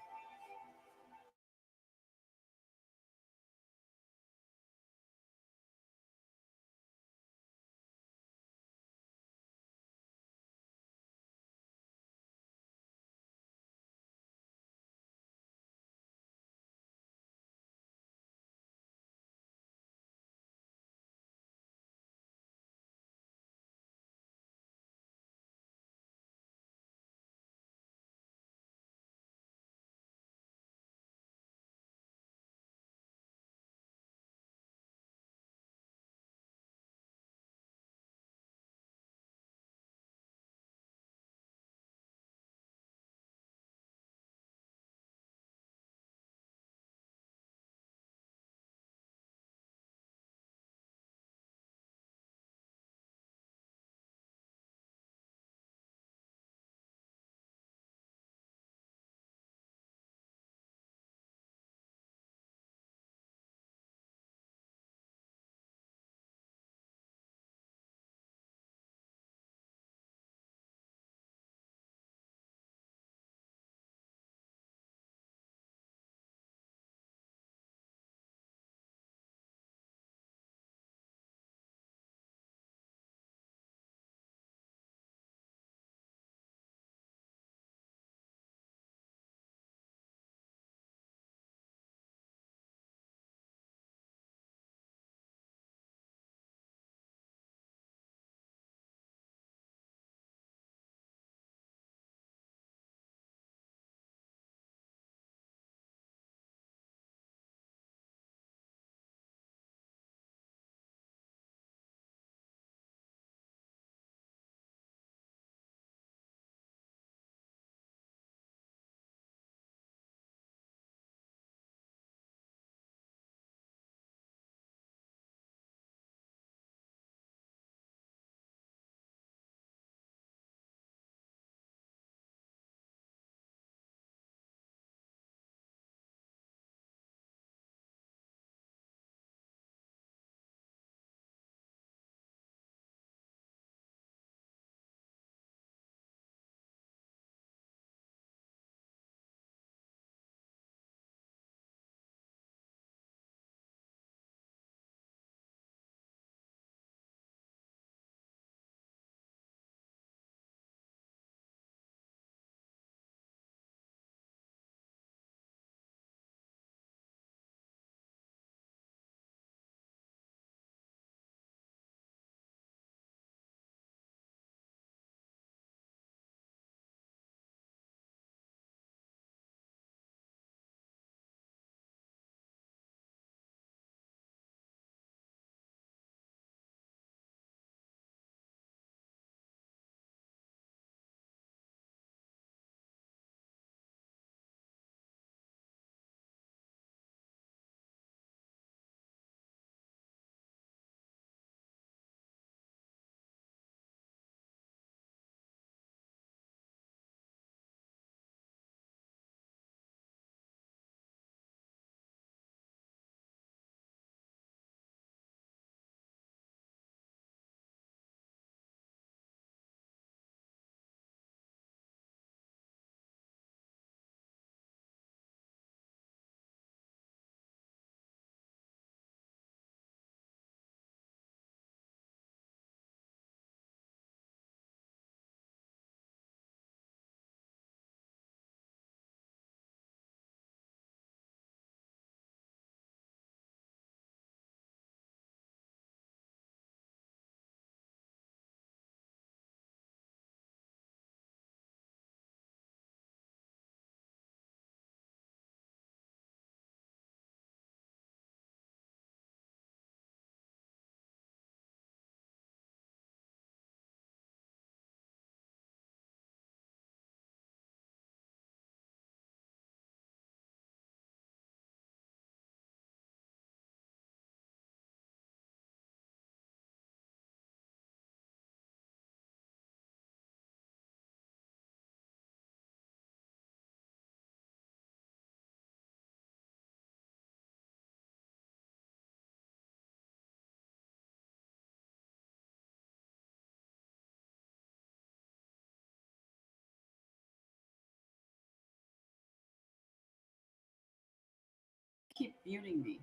Speaker 1: keep muting me?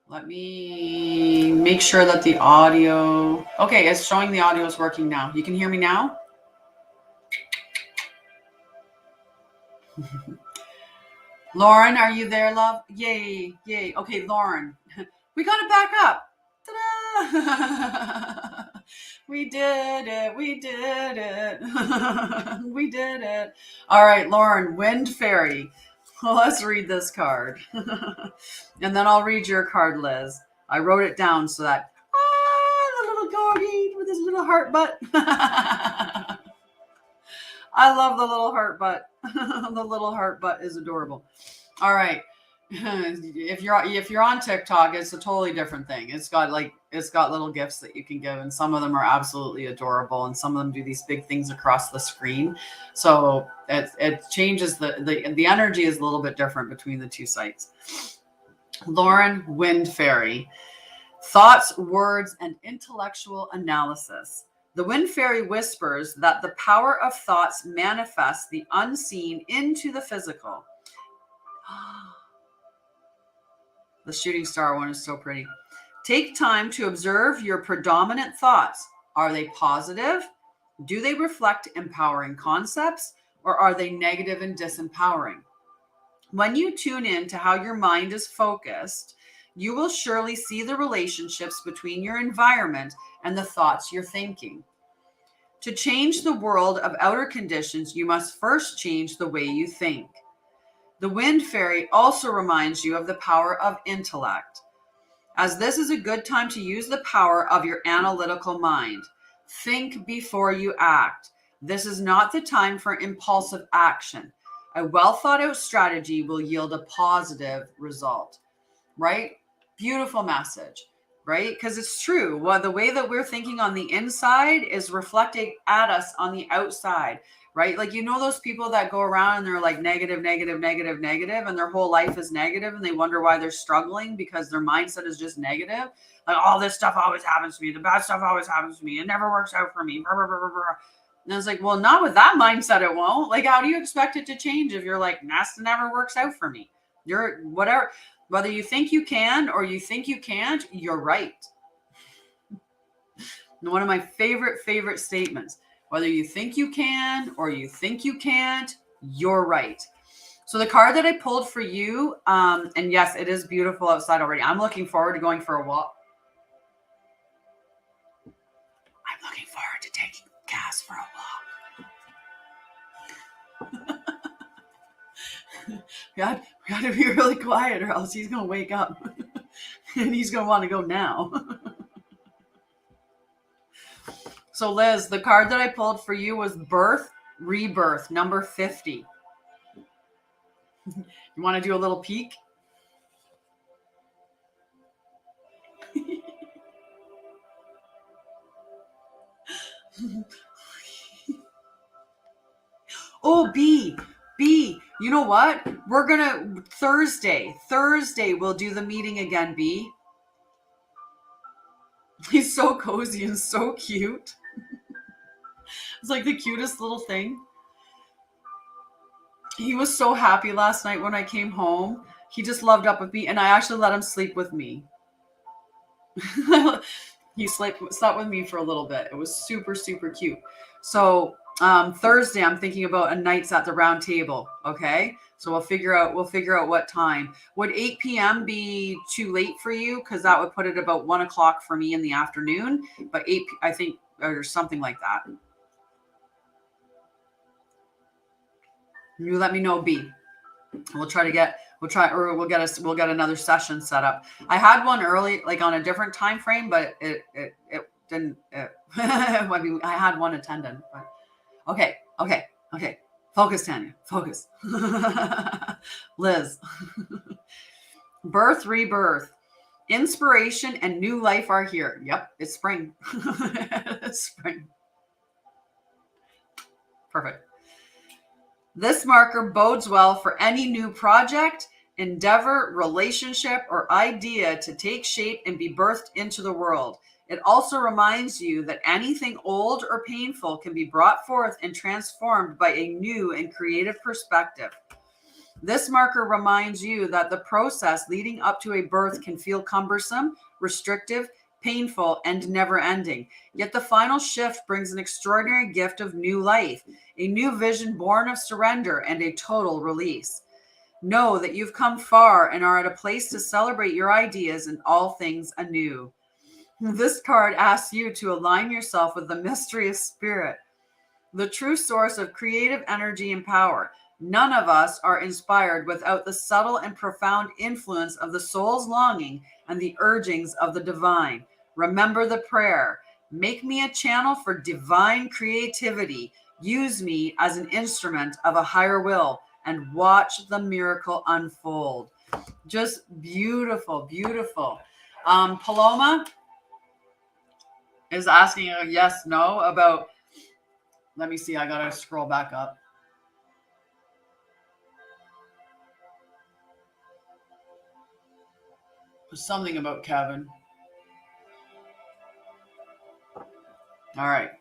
Speaker 1: Let me make sure that the audio... Okay, it's showing the audio is working now. You can hear me now? Lauren, are you there, love? Yay, yay. Okay, Lauren, we got it back up. Ta-da! We did it. We did it. We did it. All right, Lauren, Wind Fairy. Well, let's read this card. And then I'll read your card, Liz. I wrote it down so that, the little doggy with his little heart butt. I love the little heart butt. The little heart butt is adorable. All right. If you're on TikTok, it's a totally different thing. It's got little gifts that you can give, and some of them are absolutely adorable, and some of them do these big things across the screen. So it changes the energy is a little bit different between the two sites. Lauren, Wind Fairy. Thoughts, words, and intellectual analysis. The Wind Fairy whispers that the power of thoughts manifests the unseen into the physical. The shooting star one is so pretty. Take time to observe your predominant thoughts. Are they positive? Do they reflect empowering concepts, or are they negative and disempowering? When you tune in to how your mind is focused, you will surely see the relationships between your environment and the thoughts you're thinking. To change the world of outer conditions, you must first change the way you think. The Wind Fairy also reminds you of the power of intellect, as this is a good time to use the power of your analytical mind. Think before you act. This is not the time for impulsive action. A well thought out strategy will yield a positive result, right? Beautiful message, right? Because it's true. Well, the way that we're thinking on the inside is reflecting at us on the outside, right? Like, you know, those people that go around and they're like negative, negative, negative, negative, and their whole life is negative, and they wonder why they're struggling because their mindset is just negative. Like, all this stuff always happens to me. The bad stuff always happens to me. It never works out for me. Blah, blah, blah, blah, blah. And I was like, well, not with that mindset, it won't. Like, how do you expect it to change if you're like, Nasta never works out for me? You're whatever. Whether you think you can or you think you can't, you're right. One of my favorite statements. Whether you think you can or you think you can't, you're right. So the card that I pulled for you, and yes, it is beautiful outside already. I'm looking forward to going for a walk. I'm looking forward to taking Cass for a walk. we got to be really quiet or else he's going to wake up and he's going to want to go now. So Liz, the card that I pulled for you was Birth, Rebirth, number 50. You want to do a little peek? Oh, B, you know what? We're going to, Thursday, we'll do the meeting again, B. He's so cozy and so cute. It's like the cutest little thing. He was so happy last night when I came home. He just loved up with me, and I actually let him sleep with me. He slept with me for a little bit. It was super, super cute. So Thursday, I'm thinking about a nights at the round table. Okay, so we'll figure out what time. Would 8 p.m. be too late for you? Because that would put it about 1 o'clock for me in the afternoon. But 8, I think, or something like that. You let me know, B. We'll get another session set up. I had one early, like on a different time frame, but it didn't. I mean, I had one attendant, but okay. Focus, Tanya. Focus. Liz. Birth, rebirth. Inspiration and new life are here. Yep, it's spring. It's spring. Perfect. This marker bodes well for any new project, endeavor, relationship, or idea to take shape and be birthed into the world. It also reminds you that anything old or painful can be brought forth and transformed by a new and creative perspective. This marker reminds you that the process leading up to a birth can feel cumbersome, restrictive, painful, and never ending. Yet the final shift brings an extraordinary gift of new life, a new vision born of surrender and a total release. Know that you've come far and are at a place to celebrate your ideas and all things anew. This card asks you to align yourself with the mystery of spirit, the true source of creative energy and power. None of us are inspired without the subtle and profound influence of the soul's longing and the urgings of the divine. Remember the prayer. Make me a channel for divine creativity. Use me as an instrument of a higher will and watch the miracle unfold. Just beautiful, beautiful. Paloma is asking a yes, no about, let me see, I got to scroll back up. Something about Kevin. All right.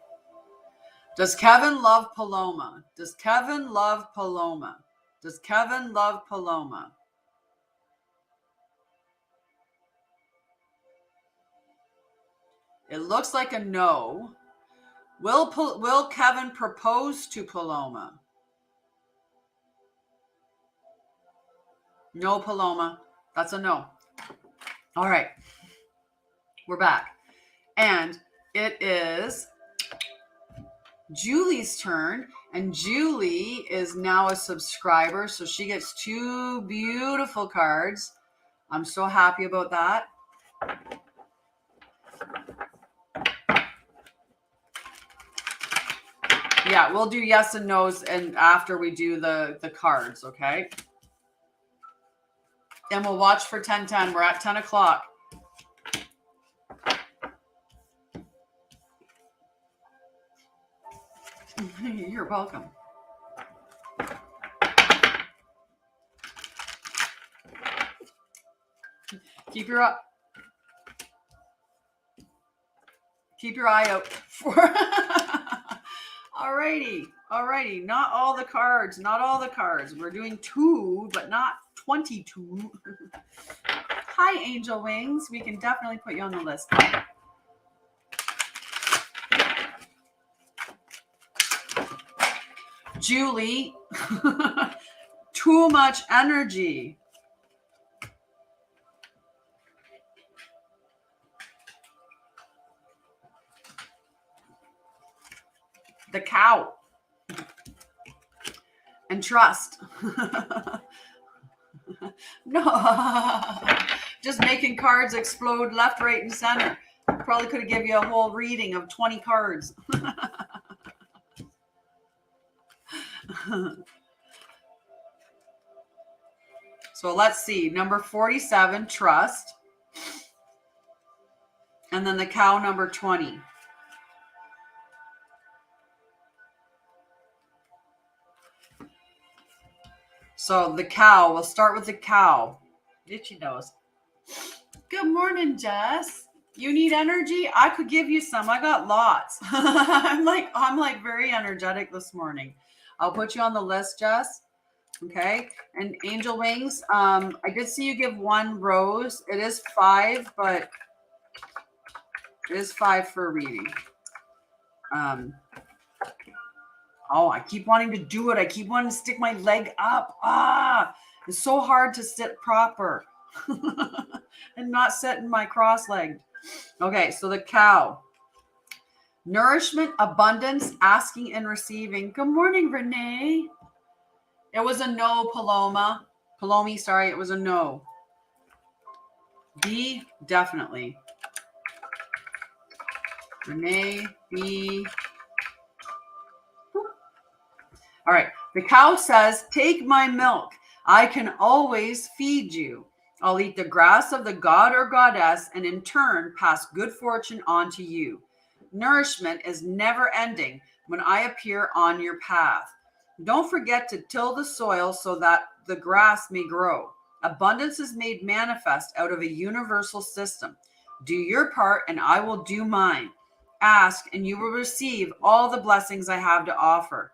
Speaker 1: Does Kevin love Paloma? Does Kevin love Paloma? Does Kevin love Paloma? It looks like a no. Will Kevin propose to Paloma? No, Paloma. That's a no. All right. We're back. And it is Julie's turn. And Julie is now a subscriber. So she gets 2 beautiful cards. I'm so happy about that. Yeah, we'll do yes and no's and after we do the cards, okay? And we'll watch for 10:10. We're at 10 o'clock. You're welcome. Keep your eye out for Alrighty. Not all the cards. We're doing 2, but not 22. Hi, Angel Wings. We can definitely put you on the list. Julie, too much energy. The cow. And trust. No. Just making cards explode left, right, and center. Probably could have given you a whole reading of 20 cards. So let's see. Number 47, trust. And then the cow, number 20. So the cow, we'll start with the cow. Itchy nose. Good morning, Jess. You need energy? I could give you some. I got lots. I'm like very energetic this morning. I'll put you on the list, Jess. Okay. And Angel Wings, I did see you give 1 rose. It is 5, but it is 5 for a reading. Oh, I keep wanting to do it. I keep wanting to stick my leg up. It's so hard to sit proper and not sit in my cross-legged. Okay, so the cow. Nourishment, abundance, asking and receiving. Good morning, Renee. It was a no, Paloma. Palomi, sorry, it was a no. B, definitely. Renee, B. All right. The cow says, take my milk. I can always feed you. I'll eat the grass of the god or goddess and in turn pass good fortune on to you. Nourishment is never ending when I appear on your path. Don't forget to till the soil so that the grass may grow. Abundance is made manifest out of a universal system. Do your part and I will do mine. Ask and you will receive all the blessings I have to offer.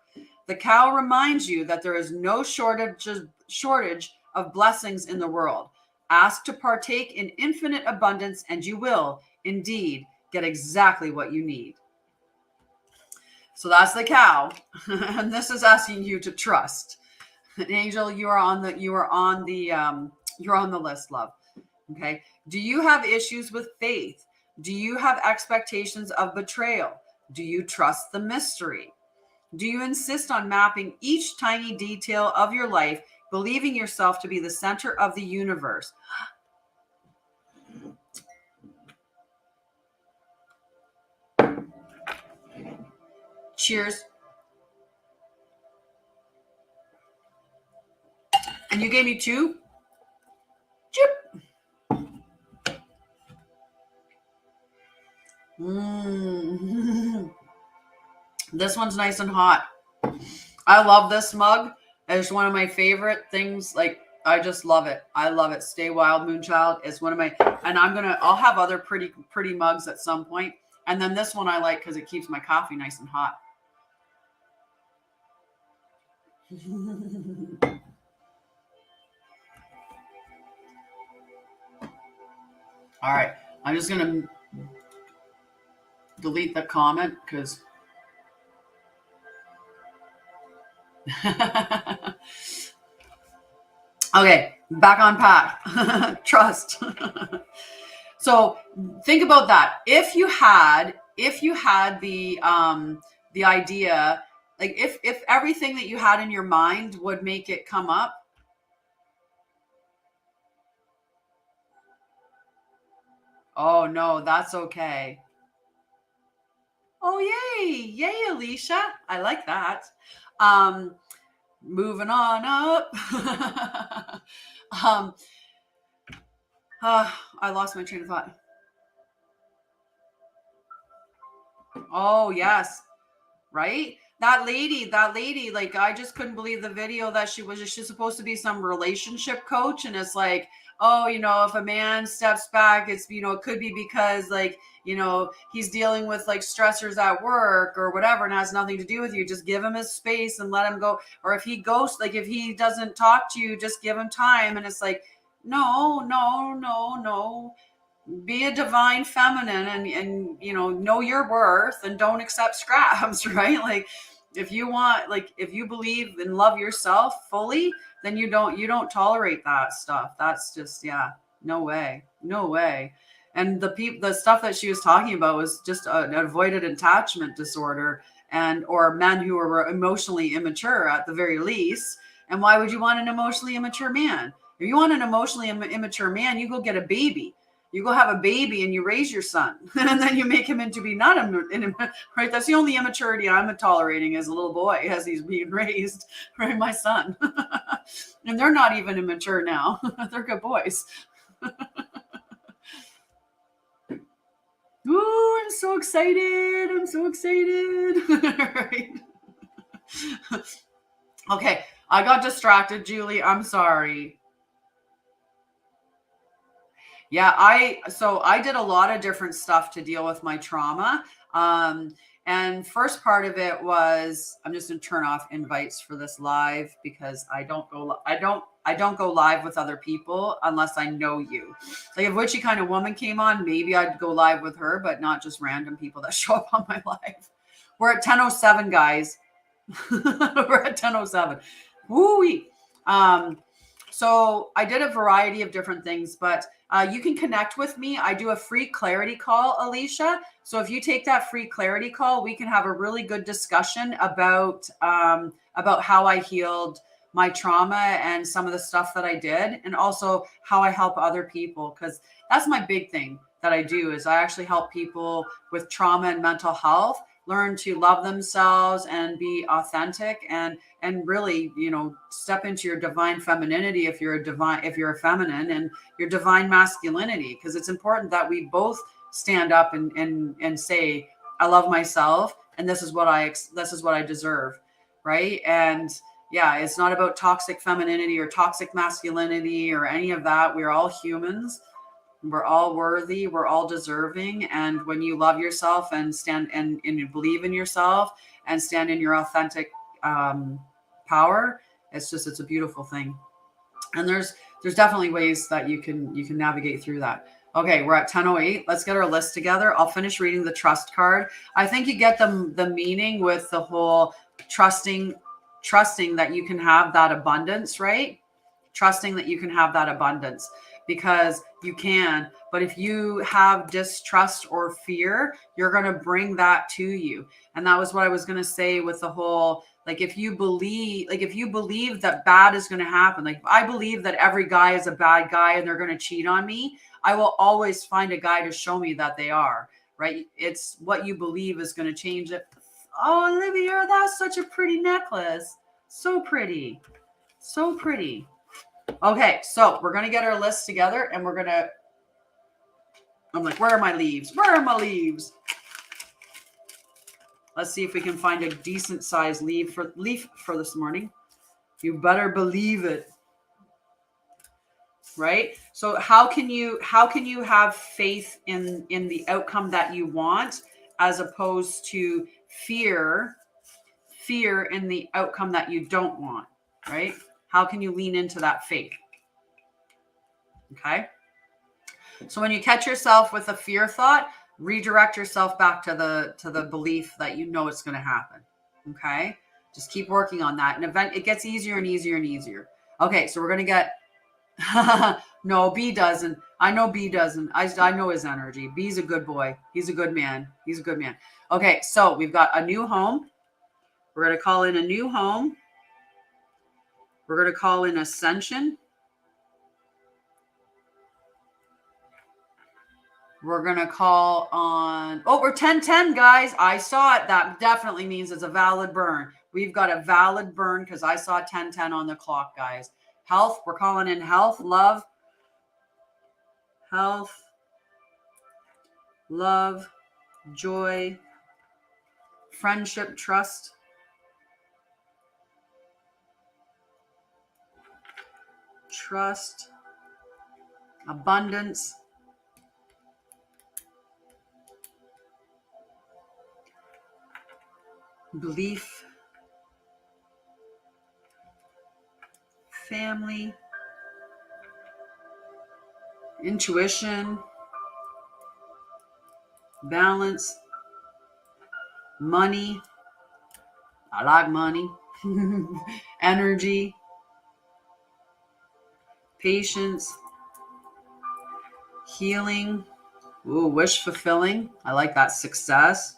Speaker 1: The cow reminds you that there is no shortage of blessings in the world. Ask to partake in infinite abundance, and you will indeed get exactly what you need. So that's the cow. And this is asking you to trust. Angel, you're on the list, love. Okay. Do you have issues with faith? Do you have expectations of betrayal? Do you trust the mystery? Do you insist on mapping each tiny detail of your life, believing yourself to be the center of the universe? Cheers. And you gave me 2? Chip. This one's nice and hot. I love this mug. It's one of my favorite things. Like, I just love it. I love it. Stay Wild Moonchild is one of my, and I'll have other pretty mugs at some point. And then this one I like because it keeps my coffee nice and hot. All right. I'm just going to delete the comment because okay, back on path. Trust. So think about that. If you had the idea, like if everything that you had in your mind would make it come up. Oh no, that's okay. Oh, yay, Alicia. I like that. Moving on up. I lost my train of thought. Oh, yes. Right? That lady, like, I just couldn't believe the video that she's supposed to be some relationship coach. And it's like, oh, if a man steps back, it's, it could be because, like, he's dealing with like stressors at work or whatever, and has nothing to do with you. Just give him his space and let him go. Or if he ghosts, like if he doesn't talk to you, just give him time. And it's like, no. Be a divine feminine and know your worth and don't accept scraps, right? Like if you believe and love yourself fully, then you don't tolerate that stuff. That's just, no way. And the stuff that she was talking about was just an avoided attachment disorder or men who are emotionally immature at the very least. And why would you want an emotionally immature man? If you want an emotionally immature man, you go get a baby. You go have a baby and you raise your son, and then you make him into be not right. That's the only immaturity I'm tolerating as a little boy as he's being raised, right? My son, and they're not even immature now. They're good boys. Ooh, I'm so excited. Right. Okay, I got distracted, Julie. I'm sorry. Yeah, I did a lot of different stuff to deal with my trauma. And first part of it was, I'm just going to turn off invites for this live because I don't go live with other people unless I know you. Like if Witchy Kind of Woman came on, maybe I'd go live with her, but not just random people that show up on my live. We're at 10:07, guys. We're at 10:07. Woo-wee. So I did a variety of different things, but you can connect with me. I do a free clarity call, Alicia. So if you take that free clarity call, we can have a really good discussion about how I healed my trauma and some of the stuff that I did, and also how I help other people, because that's my big thing that I do is I actually help people with trauma and mental health learn to love themselves and be authentic and really, step into your divine femininity if you're a feminine, and your divine masculinity, because it's important that we both stand up and say, I love myself and this is what I deserve, right? And yeah, it's not about toxic femininity or toxic masculinity or any of that. We're all humans. We're all worthy. We're all deserving. And when you love yourself and stand and you believe in yourself and stand in your authentic power. It's a beautiful thing. And there's definitely ways that you can navigate through that. Okay, we're at 10:08. Let's get our list together. I'll finish reading the trust card. I think you get the meaning with the whole trusting that you can have that abundance, right? Trusting that you can have that abundance, because you can. But if you have distrust or fear, you're going to bring that to you. And that was what I was going to say with the whole, like, if you believe that bad is going to happen, like if I believe that every guy is a bad guy and they're going to cheat on me, I will always find a guy to show me that they are, right? It's what you believe is going to change it. Oh, Olivia, that's such a pretty necklace. So pretty. So pretty. Okay, so we're going to get our list together and we're going to, I'm like, where are my leaves? Where are my leaves? Let's see if we can find a decent sized leaf for this morning. You better believe it. Right? So how can you have faith in the outcome that you want, as opposed to fear in the outcome that you don't want, right? How can you lean into that faith? Okay? So when you catch yourself with a fear thought, redirect yourself back to the belief that you know it's going to happen. Okay? Just keep working on that. And it gets easier and easier and easier. Okay, so we're going to get no, B doesn't. I know B doesn't. I know his energy. B's a good boy. He's a good man. He's a good man. Okay, so we've got a new home. We're going to call in a new home. We're going to call in ascension. We're going to call on, oh, we're 10-10, guys. I saw it. That definitely means it's a valid burn. We've got a valid burn because I saw 10-10 on the clock, guys. Health, we're calling in health, love, joy, friendship, trust, abundance, belief, family, intuition, balance, money. I like money. Energy, patience, healing. Ooh, wish fulfilling. I like that. Success.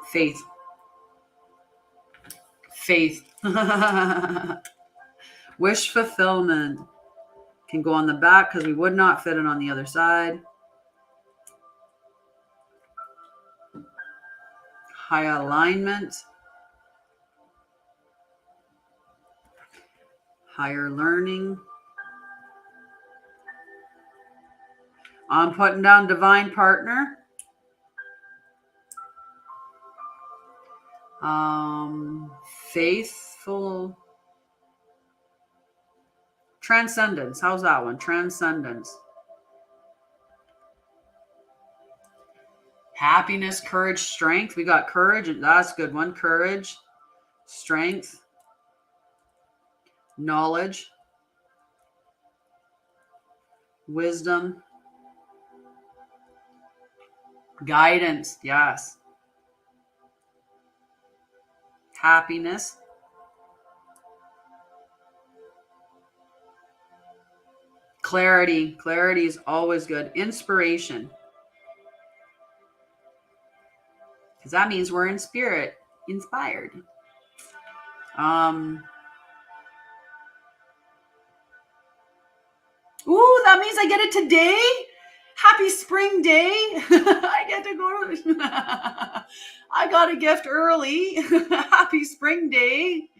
Speaker 1: Faith. Wish fulfillment can go on the back because we would not fit it on the other side. High alignment. Higher learning. I'm putting down divine partner. Faithful. Transcendence. How's that one? Transcendence. Happiness, courage, strength. We got courage. That's a good one. Courage, strength, knowledge, wisdom, guidance. Yes. Happiness. Clarity. Clarity is always good. Inspiration. Because that means we're in spirit. Inspired. Ooh, that means I get it today? Happy spring day. I get to go to I got a gift early. Happy spring day.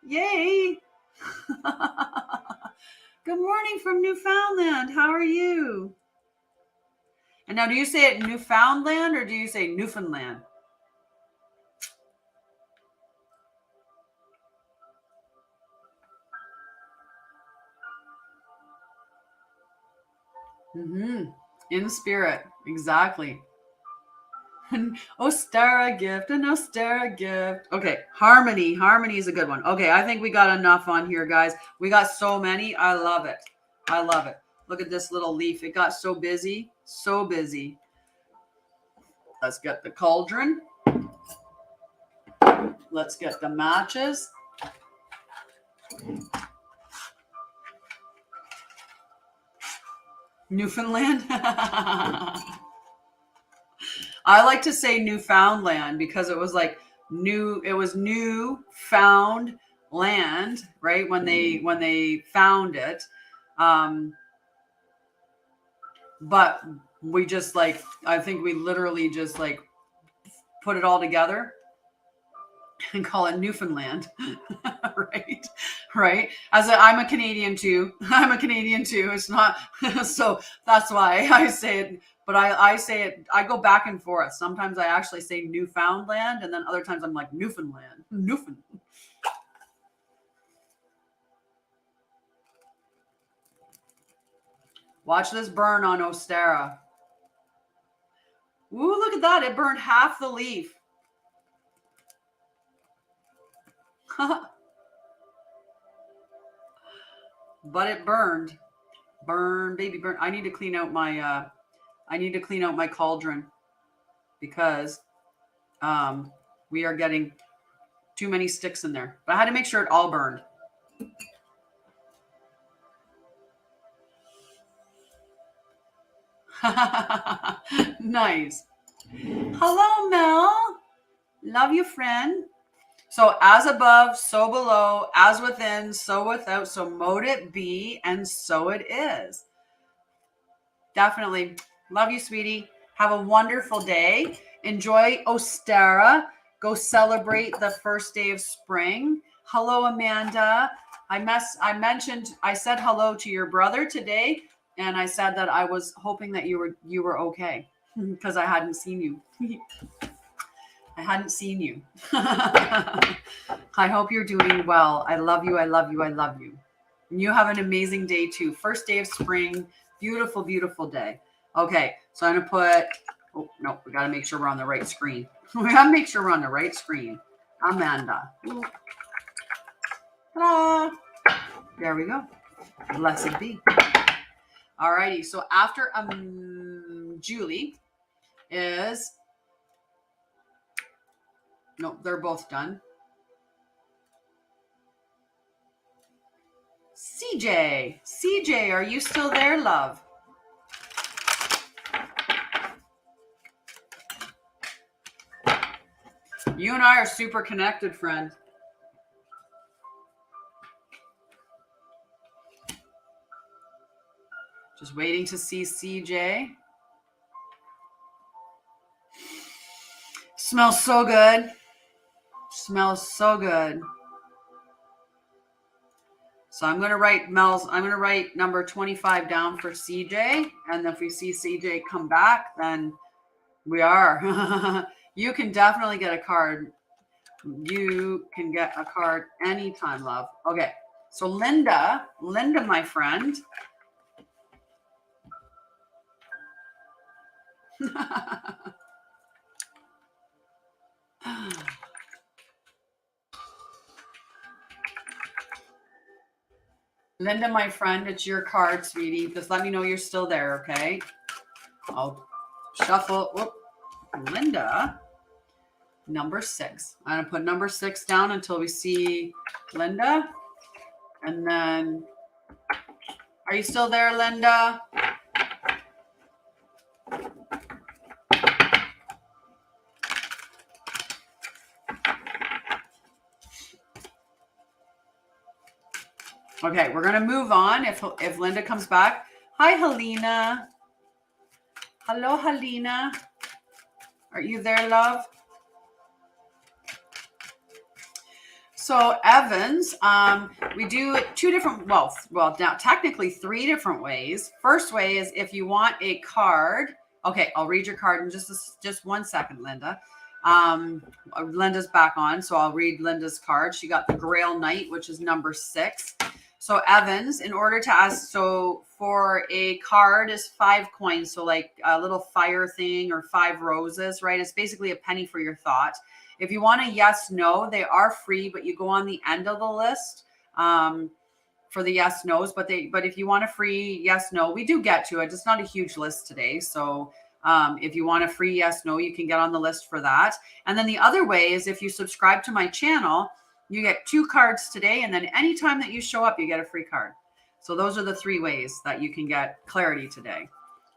Speaker 1: Yay. Good morning from Newfoundland. How are you? And now, do you say it Newfoundland or do you say Newfoundland? In spirit. Exactly. An Ostara gift, an Ostara gift. Okay, harmony. Harmony is a good one. Okay, I think we got enough on here, guys. We got so many. I love it. I love it. Look at this little leaf. It got so busy. So busy. Let's get the cauldron. Let's get the matches. Newfoundland. I like to say Newfoundland because it was like new found land, right? When they found it. But we just like, I think we literally just like put it all together and call it Newfoundland. right. I'm a Canadian too. It's not, so that's why I say it. But I say it, I go back and forth. Sometimes I actually say Newfoundland, and then other times I'm like Newfoundland. Watch this burn on Ostara. Ooh, look at that. It burned half the leaf. But it burned. Burn, baby, burn. I need to clean out my cauldron because we are getting too many sticks in there. But I had to make sure it all burned. Nice. Hello, Mel. Love you, friend. So as above, so below, as within, so without, so mote it be, and so it is. Definitely. Love you, sweetie. Have a wonderful day. Enjoy Ostara. Go celebrate the first day of spring. Hello, Amanda. I said hello to your brother today, and I said that I was hoping that you were okay because I hadn't seen you. I hadn't seen you. I hope you're doing well. I love you. I love you. I love you. And you have an amazing day too. First day of spring. Beautiful, beautiful day. Okay. So I'm going to put, oh, no, we got to make sure we're on the right screen. We got to make sure we're on the right screen. Amanda. Ta-da. There we go. Blessed be. All righty. So after Julie is, no, they're both done. CJ, are you still there, love? You and I are super connected, friend. Just waiting to see CJ. Smells so good. Smells so good. So I'm going to write number 25 down for CJ. And if we see CJ come back, then we are. You can definitely get a card. You can get a card anytime, love. Okay. So Linda, my friend. Linda, my friend, it's your card, sweetie. Just let me know you're still there, okay? I'll shuffle. Whoop. Linda, number 6. I'm going to put number 6 down until we see Linda. And then, are you still there, Linda? Okay, we're going to move on if Linda comes back. Hi, Helena. Hello, Helena. Are you there, love? So Evans, we do 2 different, well, now technically 3 different ways. First way is if you want a card. Okay, I'll read your card in just 1 second, Linda. Linda's back on, so I'll read Linda's card. She got the Grail Knight, which is number 6. So Evans, in order to ask, so for a card is 5 coins. So like a little fire thing or 5 roses, right? It's basically a penny for your thought. If you want a yes, no, they are free, but you go on the end of the list for the yes, no's. But if you want a free yes, no, we do get to it. It's not a huge list today. So if you want a free yes, no, you can get on the list for that. And then the other way is if you subscribe to my channel, you get 2 cards today. And then anytime that you show up, you get a free card. So those are the 3 ways that you can get clarity today.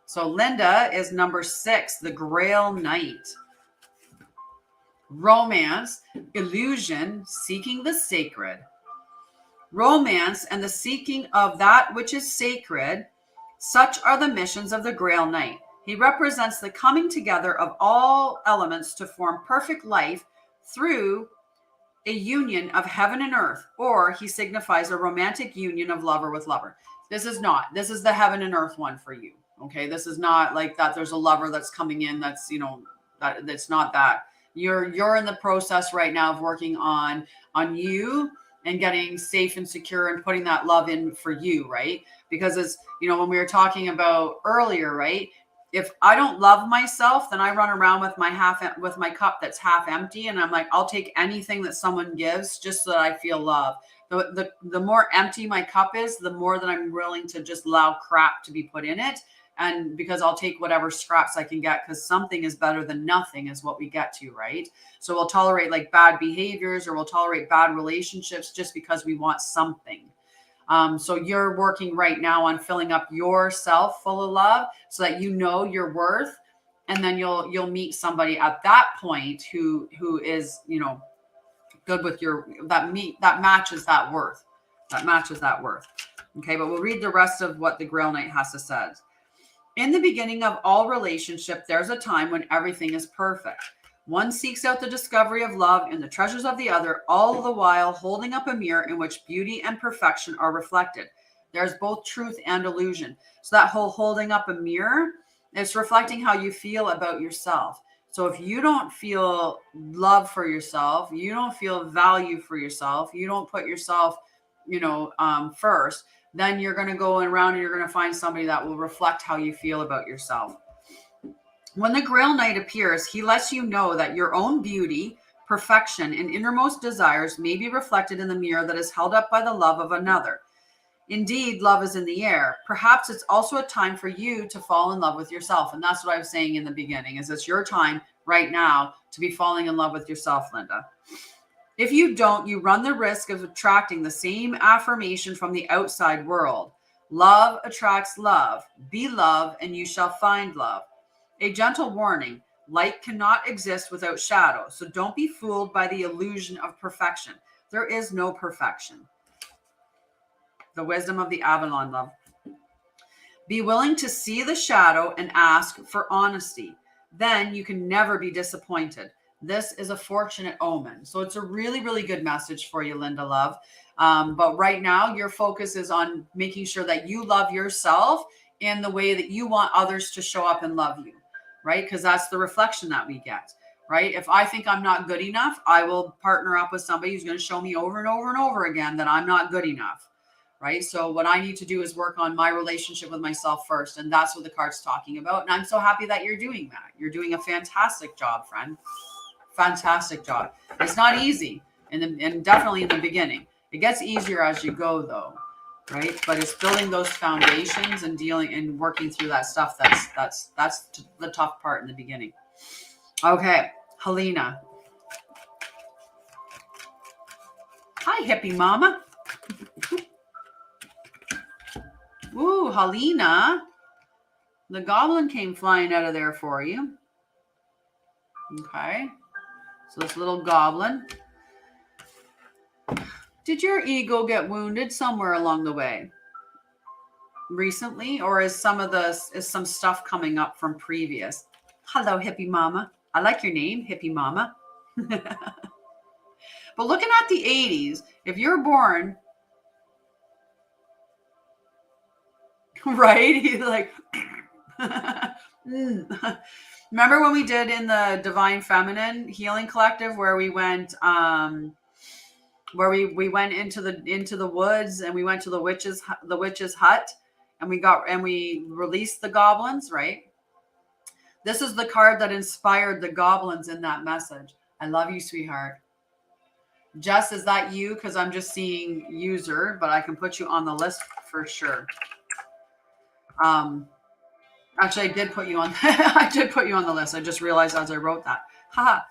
Speaker 1: So Linda is number 6, the Grail Knight. Romance, illusion, seeking the sacred. Romance and the seeking of that which is sacred, such are the missions of the Grail Knight. He represents the coming together of all elements to form perfect life through a union of heaven and earth, or he signifies a romantic union of lover with lover. This is the heaven and earth one for you. Okay. This is not like that. There's a lover that's coming in. That's, that's not that. You're in the process right now of working on you and getting safe and secure and putting that love in for you. Right. Because it's, when we were talking about earlier, right? If I don't love myself, then I run around with my cup that's half empty. And I'm like, I'll take anything that someone gives just so that I feel love. The more empty my cup is, the more that I'm willing to just allow crap to be put in it. And because I'll take whatever scraps I can get, because something is better than nothing is what we get to, right? So we'll tolerate like bad behaviors, or we'll tolerate bad relationships just because we want something. So you're working right now on filling up yourself full of love so that you know your worth, and then you'll meet somebody at that point who is, good with that matches that worth. Okay, but we'll read the rest of what the Grail Knight has to say. In the beginning of all relationship, there's a time when everything is perfect. One seeks out the discovery of love and the treasures of the other, all the while holding up a mirror in which beauty and perfection are reflected. There's both truth and illusion. So that whole holding up a mirror, it's reflecting how you feel about yourself. So if you don't feel love for yourself, you don't feel value for yourself, you don't put yourself, first, then you're going to go around and you're going to find somebody that will reflect how you feel about yourself. When the Grail Knight appears, he lets you know that your own beauty, perfection, and innermost desires may be reflected in the mirror that is held up by the love of another. Indeed, love is in the air. Perhaps it's also a time for you to fall in love with yourself. And that's what I was saying in the beginning, is it's your time right now to be falling in love with yourself, Linda. If you don't, you run the risk of attracting the same affirmation from the outside world. Love attracts love. Be love, and you shall find love. A gentle warning: light cannot exist without shadow, so don't be fooled by the illusion of perfection. There is no perfection. The wisdom of the Avalon, love. Be willing to see the shadow and ask for honesty. Then you can never be disappointed. This is a fortunate omen. So it's a really, really good message for you, Linda, love. But right now, your focus is on making sure that you love yourself in the way that you want others to show up and love you, right? Because that's the reflection that we get, right? If I think I'm not good enough, I will partner up with somebody who's going to show me over and over and over again that I'm not good enough, right? So what I need to do is work on my relationship with myself first. And that's what the card's talking about. And I'm so happy that you're doing that. You're doing a fantastic job, friend. Fantastic job. It's not easy, and definitely in the beginning. It gets easier as you go, though, right? But it's building those foundations and dealing and working through that stuff. That's the tough part in the beginning. Okay, Helena. Hi, hippie mama. Ooh, Helena. The goblin came flying out of there for you. Okay. So this little goblin. Did your ego get wounded somewhere along the way recently? Or is some stuff coming up from previous? Hello, hippie mama. I like your name, hippie mama. But looking at the 80s, if you're born, right? He's like, Remember when we did in the Divine Feminine Healing Collective where we went, where we went into the woods, and we went to the witch's hut, and we released the goblins, right? This is the card that inspired the goblins in that message. I love you, sweetheart. Jess, is that you? Because I'm just seeing user, but I can put you on the list for sure. Actually, I did put you on. I did put you on the list. I just realized as I wrote that. Haha.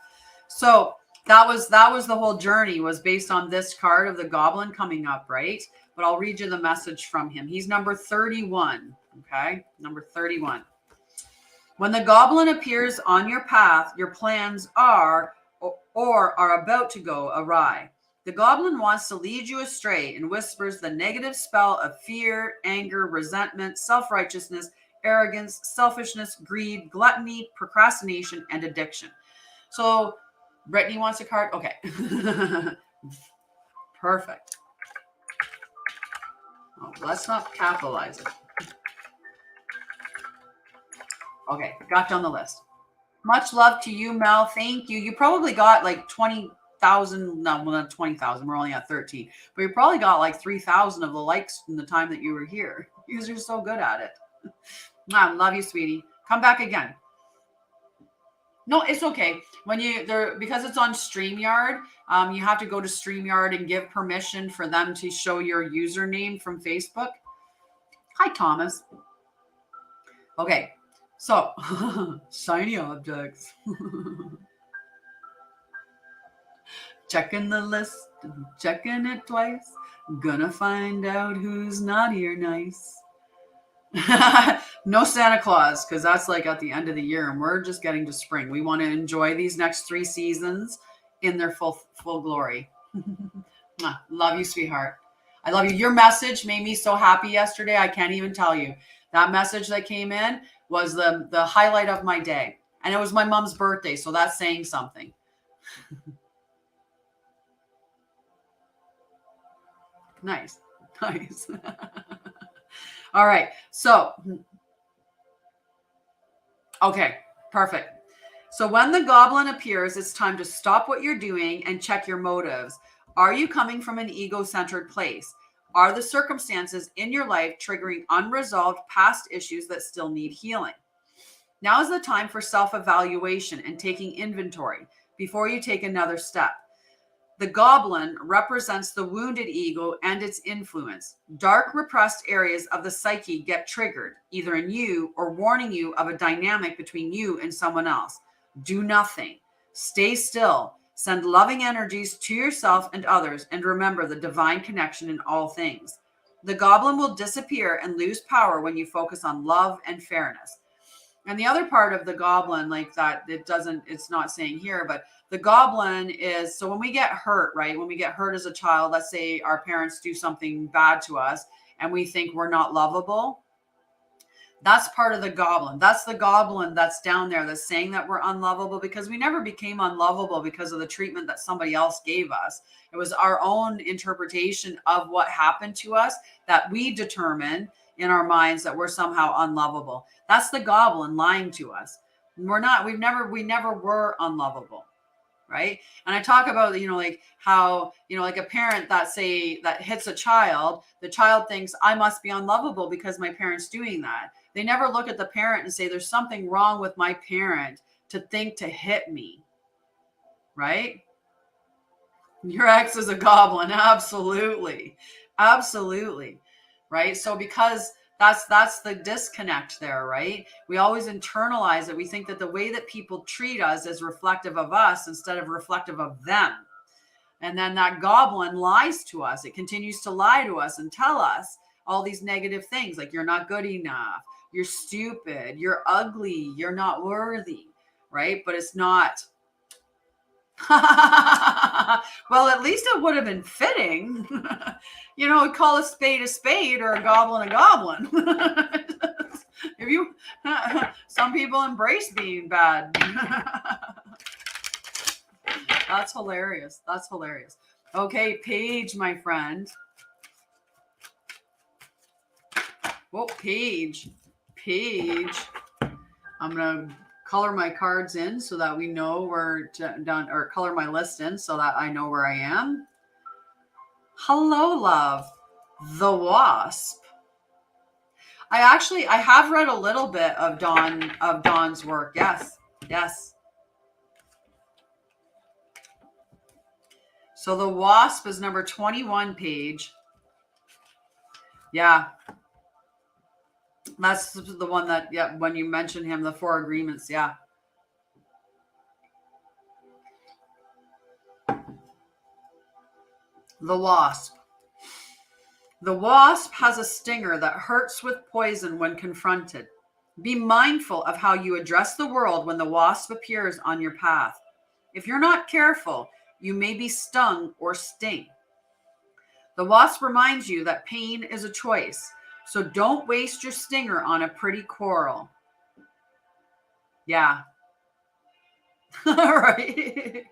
Speaker 1: So that was the whole journey, was based on this card of the goblin coming up, right? But I'll read you the message from him. He's number 31. Okay, number 31. When the goblin appears on your path, your plans are or are about to go awry. The goblin wants to lead you astray and whispers the negative spell of fear, anger, resentment, self-righteousness, arrogance, selfishness, greed, gluttony, procrastination, and addiction. So Brittany wants a card. Okay. Perfect. Oh, let's not capitalize it. Okay, got you on the list. Much love to you, Mel. Thank you. You probably got like 20,000. No, well, not 20,000. We're only at 13. But you probably got like 3,000 of the likes from the time that you were here. You guys are so good at it. Love you, sweetie. Come back again. No, it's okay. When because it's on StreamYard, you have to go to StreamYard and give permission for them to show your username from Facebook. Hi, Thomas. Okay, so shiny objects. Checking the list, checking it twice. Gonna find out who's naughty or nice. No Santa Claus, because that's like at the end of the year, and we're just getting to spring. We want to enjoy these next 3 seasons in their full glory. Love you, sweetheart. I love you. Your message made me so happy yesterday. I can't even tell you. That message that came in was the highlight of my day, and it was my mom's birthday, so that's saying something. Nice. All right. So, okay, perfect. So when the goblin appears, it's time to stop what you're doing and check your motives. Are you coming from an ego-centered place? Are the circumstances in your life triggering unresolved past issues that still need healing? Now is the time for self-evaluation and taking inventory before you take another step. The goblin represents the wounded ego and its influence. Dark, repressed areas of the psyche get triggered, either in you or warning you of a dynamic between you and someone else. Do nothing. Stay still. Send loving energies to yourself and others, and remember the divine connection in all things. The goblin will disappear and lose power when you focus on love and fairness. And the other part of the goblin, like that, it's not saying here, but the goblin is, so when we get hurt, right? When we get hurt as a child, let's say our parents do something bad to us and we think we're not lovable. That's part of the goblin. That's the goblin that's down there that's saying that we're unlovable, because we never became unlovable because of the treatment that somebody else gave us. It was our own interpretation of what happened to us that we determine in our minds that we're somehow unlovable. That's the goblin lying to us. We're not, we never were unlovable. Right. And I talk about, like how, like a parent that hits a child, the child thinks I must be unlovable because my parent's doing that. They never look at the parent and say, there's something wrong with my parent to think to hit me. Right. Your ex is a goblin. Absolutely. Absolutely. Right. So because that's the disconnect there, right? We always internalize it. We think that the way that people treat us is reflective of us instead of reflective of them. And then that goblin lies to us. It continues to lie to us and tell us all these negative things, like you're not good enough, you're stupid, you're ugly, you're not worthy, right? But it's not. Well, at least it would have been fitting. Call a spade or a goblin. If you, some people embrace being bad. That's hilarious. Okay, Paige, my friend. Whoa, Paige. I'm going to color my cards in so that we know we're done, or color my list in so that I know where I am. Hello, love. The Wasp. I have read a little bit of Dawn's work. Yes. Yes. So the Wasp is number 21 page. Yeah. That's the one that, yeah, when you mention him, the 4 agreements. Yeah. The Wasp. The wasp has a stinger that hurts with poison when confronted. Be mindful of how you address the world when the wasp appears on your path. If you're not careful, you may be stung or sting. The wasp reminds you that pain is a choice, so don't waste your stinger on a pretty quarrel. Yeah. Right.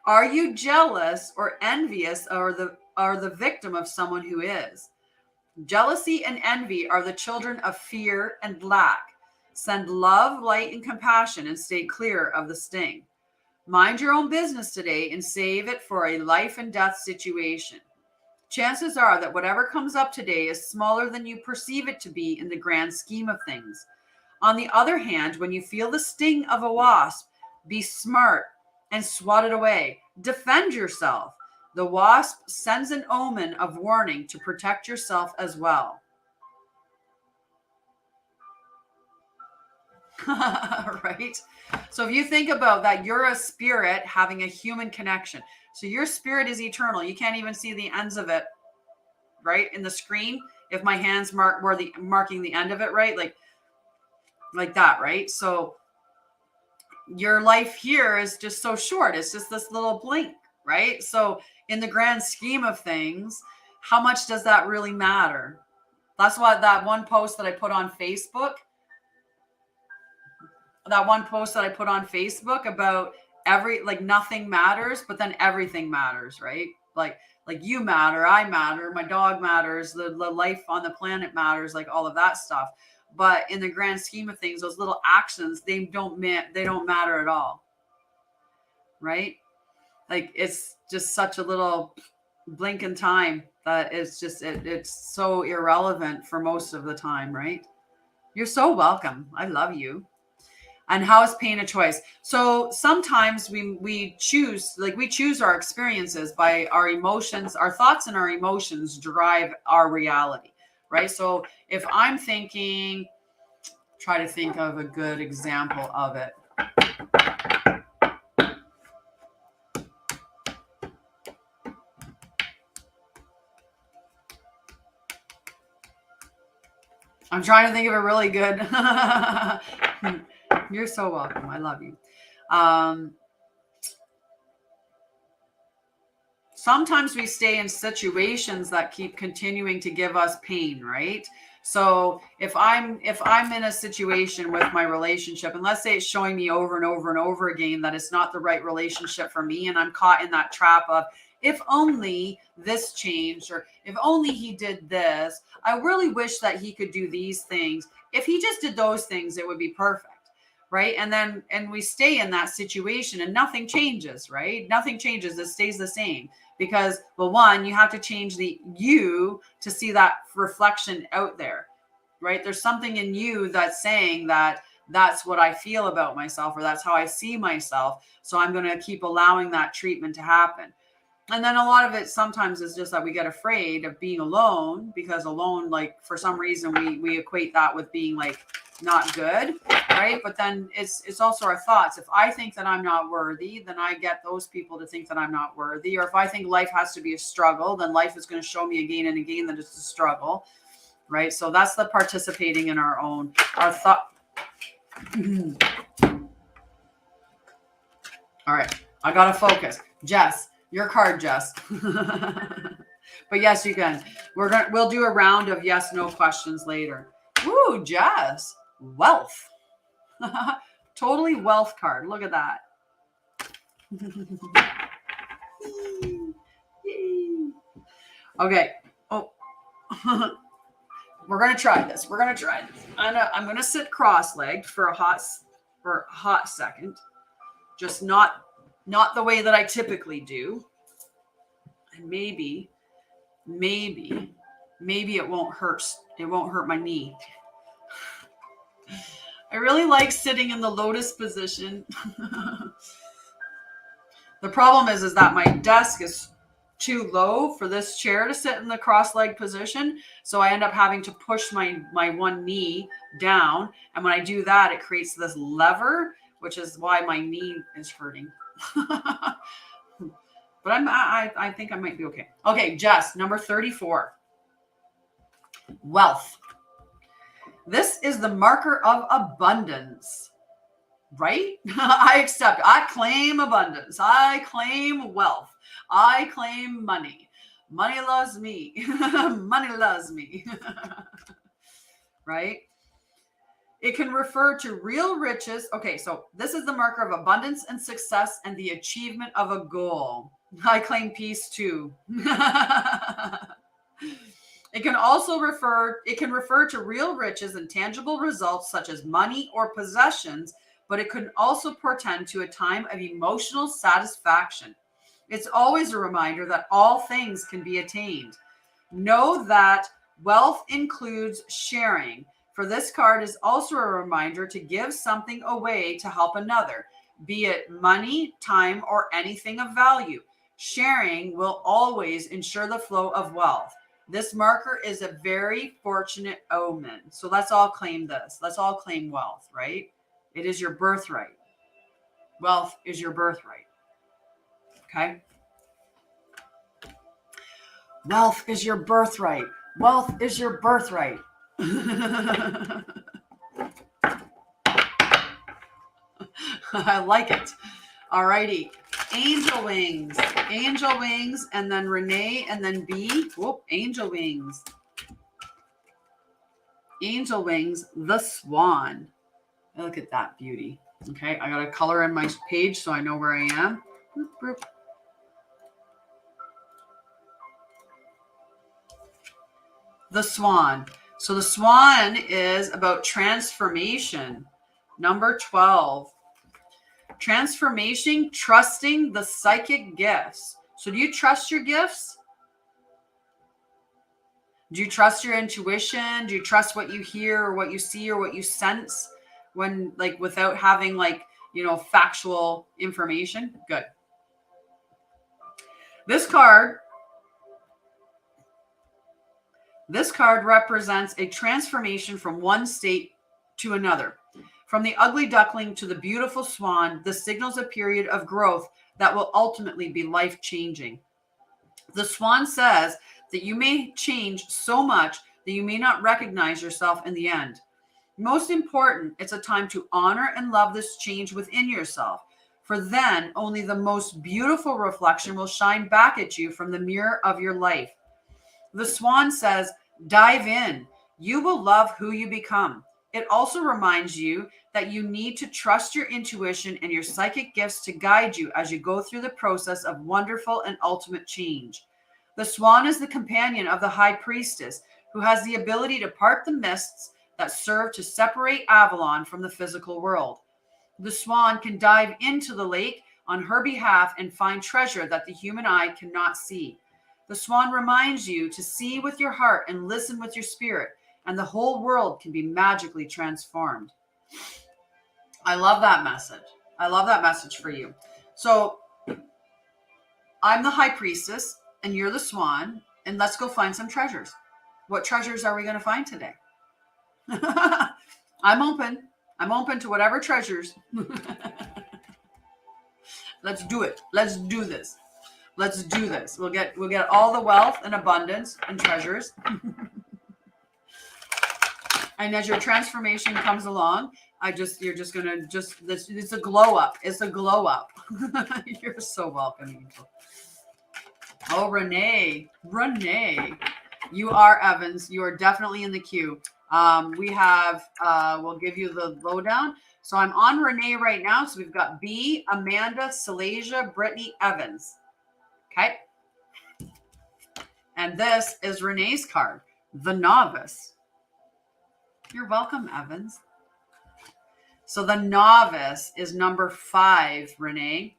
Speaker 1: Are you jealous or envious or the victim of someone who is? Jealousy and envy are the children of fear and lack. Send love, light, and compassion and stay clear of the sting. Mind your own business today and save it for a life and death situation. Chances are that whatever comes up today is smaller than you perceive it to be in the grand scheme of things. On the other hand, when you feel the sting of a wasp, be smart and swat it away. Defend yourself. The wasp sends an omen of warning to protect yourself as well. Right? So if you think about that, you're a spirit having a human connection. So your spirit is eternal. You can't even see the ends of it, right? In the screen, if my hands marking the end of it, right? Like that, right? So your life here is just so short. It's just this little blink, right? So in the grand scheme of things, how much does that really matter? That's why that one post that I put on Facebook, about nothing matters, but then everything matters, right? Like you matter, I matter, my dog matters, the life on the planet matters, like all of that stuff. But in the grand scheme of things, those little actions, they don't matter at all, right? Like it's just such a little blink in time that it's just it's so irrelevant for most of the time, right? You're so welcome. I love you. And how is pain a choice? So sometimes we choose our experiences by our emotions. Our thoughts and our emotions drive our reality, right? So if I'm thinking, try to think of a good example of it. I'm trying to think of a really good. You're so welcome. I love you. Sometimes we stay in situations that keep continuing to give us pain, right? So if I'm in a situation with my relationship, and let's say it's showing me over and over and over again that it's not the right relationship for me, and I'm caught in that trap of, if only this changed, or if only he did this, I really wish that he could do these things. If he just did those things, it would be perfect. Right. And we stay in that situation and nothing changes, right? Nothing changes. It stays the same because, well, one, you have to change the you to see that reflection out there, right? There's something in you that's saying that that's what I feel about myself, or that's how I see myself. So I'm going to keep allowing that treatment to happen. And then a lot of it sometimes is just that we get afraid of being alone, because alone, like for some reason, we equate that with being like not good, right? But then it's also our thoughts. If I think that I'm not worthy, then I get those people to think that I'm not worthy. Or if I think life has to be a struggle, then life is going to show me again and again that it's a struggle, right? So that's the participating in our thought. All right, I gotta focus, Jess. Your card, Jess. But yes, you can. We'll do a round of yes, no questions later. Ooh, Jess. Wealth. Totally wealth card. Look at that. Okay. Oh. We're gonna try this. I'm gonna sit cross-legged for a hot second. Just not the way that I typically do. And maybe maybe it won't hurt. It won't hurt my knee. I really like sitting in the lotus position. The problem is that my desk is too low for this chair to sit in the cross-legged position. So I end up having to push my one knee down. And when I do that, it creates this lever, which is why my knee is hurting. But I think I might be okay. Okay, Jess, number 34. Wealth. This is the marker of abundance. Right? I accept. I claim abundance. I claim wealth. I claim money. Money loves me. Money loves me. Right? It can refer to real riches. Okay, so this is the marker of abundance and success and the achievement of a goal. I claim peace too. It can refer to real riches and tangible results such as money or possessions, but it can also portend to a time of emotional satisfaction. It's always a reminder that all things can be attained. Know that wealth includes sharing. For this card is also a reminder to give something away to help another, be it money, time, or anything of value. Sharing will always ensure the flow of wealth. This marker is a very fortunate omen. So let's all claim this. Let's all claim wealth, right? It is your birthright. Wealth is your birthright. Okay? Wealth is your birthright. Wealth is your birthright. I like it. All righty. Angel wings. Angel wings, and then Renee, and then B. Whoop, angel wings. Angel wings, the swan. Look at that beauty. Okay, I got to color in my page so I know where I am. Boop, boop. The swan. So the swan is about transformation. Number 12. Transformation, trusting the psychic gifts. So do you trust your gifts? Do you trust your intuition? Do you trust what you hear or what you see or what you sense when, like, without having, like, you know, factual information? Good. This card represents a transformation from one state to another. From the ugly duckling to the beautiful swan, this signals a period of growth that will ultimately be life-changing. The swan says that you may change so much that you may not recognize yourself in the end. Most important, it's a time to honor and love this change within yourself, for then only the most beautiful reflection will shine back at you from the mirror of your life. The swan says, dive in. You will love who you become. It also reminds you that you need to trust your intuition and your psychic gifts to guide you as you go through the process of wonderful and ultimate change. The swan is the companion of the high priestess, who has the ability to part the mists that serve to separate Avalon from the physical world. The swan can dive into the lake on her behalf and find treasure that the human eye cannot see. The swan reminds you to see with your heart and listen with your spirit, and the whole world can be magically transformed. I love that message. I love that message for you. So I'm the high priestess and you're the swan, and let's go find some treasures. What treasures are we going to find today? I'm open. I'm open to whatever treasures. Let's do it. Let's do this. Let's do this. We'll get all the wealth and abundance and treasures. And as your transformation comes along, you're just gonna it's a glow up. It's a glow up. You're so welcome, Angel. Oh, Renee, you are Evans. You are definitely in the queue. We have, we'll give you the lowdown. So I'm on Renee right now. So we've got B, Amanda, Salasia, Brittany, Evans. Okay. And this is Renee's card, the novice. You're welcome, Evans. So the novice is number 5, Renee.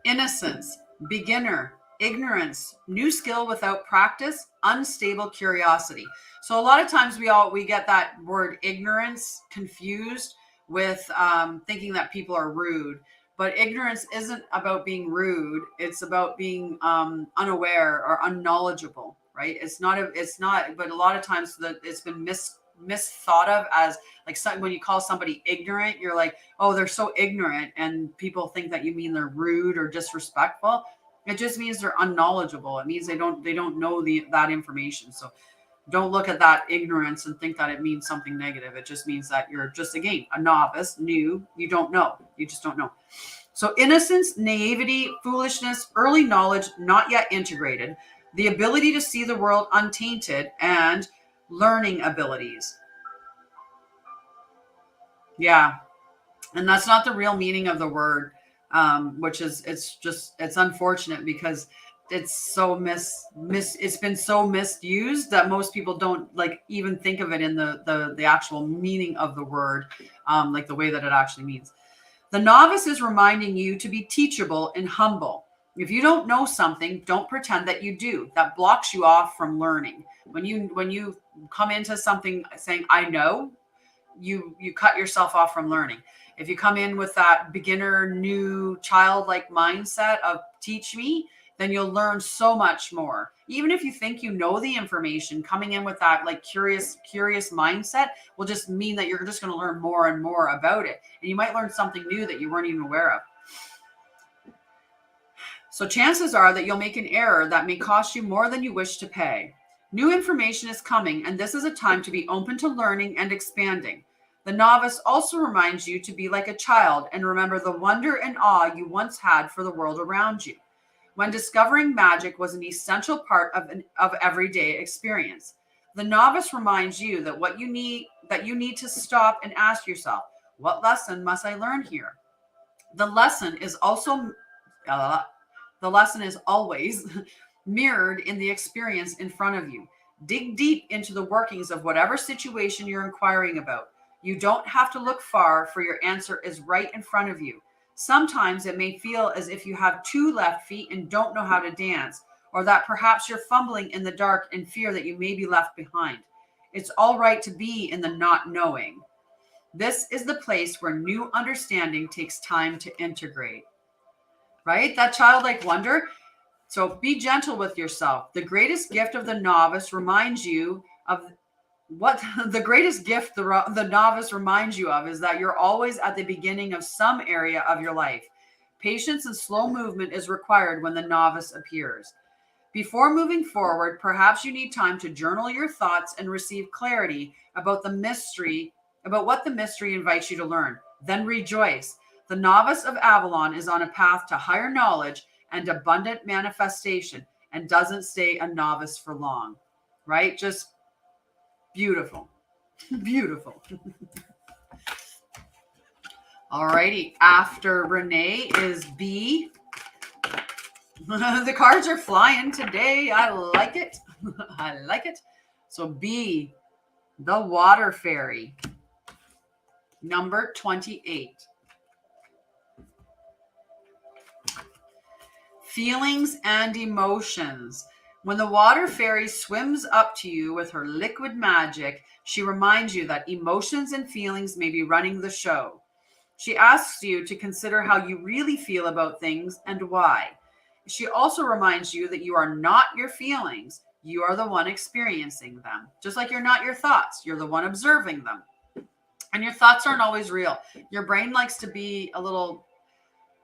Speaker 1: Innocence, beginner, ignorance, new skill without practice, unstable curiosity. So a lot of times we get that word ignorance confused with thinking that people are rude. But ignorance isn't about being rude. It's about being unaware or unknowledgeable, right? It's not. But a lot of times that it's been misthought of as like when you call somebody ignorant, you're like, oh, they're so ignorant, and people think that you mean they're rude or disrespectful. It just means they're unknowledgeable. It means they don't know that information. So don't look at that ignorance and think that it means something negative. It just means that you're just, again, a novice, new. You don't know. You just don't know. So innocence, naivety, foolishness, early knowledge not yet integrated, the ability to see the world untainted, and learning abilities. Yeah. And that's not the real meaning of the word, which is, it's unfortunate because it's so it's been so misused that most people don't like even think of it in the actual meaning of the word, like the way that it actually means. The novice is reminding you to be teachable and humble. If you don't know something, don't pretend that you do. That blocks you off from learning. When you come into something saying, I know, you cut yourself off from learning. If you come in with that beginner, new, childlike mindset of teach me, then you'll learn so much more. Even if you think you know the information, coming in with that like curious mindset will just mean that you're just going to learn more and more about it. And you might learn something new that you weren't even aware of. So chances are that you'll make an error that may cost you more than you wish to pay. New information is coming, and this is a time to be open to learning and expanding. The novice also reminds you to be like a child and remember the wonder and awe you once had for the world around you, when discovering magic was an essential part of everyday experience. The novice reminds you that you need to stop and ask yourself, what lesson must I learn here? The lesson is always mirrored in the experience in front of you. Dig deep into the workings of whatever situation you're inquiring about. You don't have to look far, for your answer is right in front of you. Sometimes it may feel as if you have two left feet and don't know how to dance, or that perhaps you're fumbling in the dark in fear that you may be left behind. It's all right to be in the not knowing. This is the place where new understanding takes time to integrate. Right? That childlike wonder. So be gentle with yourself. The greatest gift of the novice reminds you of what the greatest gift the novice reminds you of is that you're always at the beginning of some area of your life. Patience and slow movement is required when the novice appears. Before moving forward, perhaps you need time to journal your thoughts and receive clarity about what the mystery invites you to learn. Then rejoice. The novice of Avalon is on a path to higher knowledge and abundant manifestation and doesn't stay a novice for long. Right? Just beautiful. Beautiful. All righty. After Renee is B. The cards are flying today. I like it. I like it. So B, the Water Fairy. Number 28. Feelings and emotions. When the Water Fairy swims up to you with her liquid magic, she reminds you that emotions and feelings may be running the show. She asks you to consider how you really feel about things and why. She also reminds you that you are not your feelings. You are the one experiencing them. Just like you're not your thoughts. You're the one observing them. And your thoughts aren't always real. Your brain likes to be a little,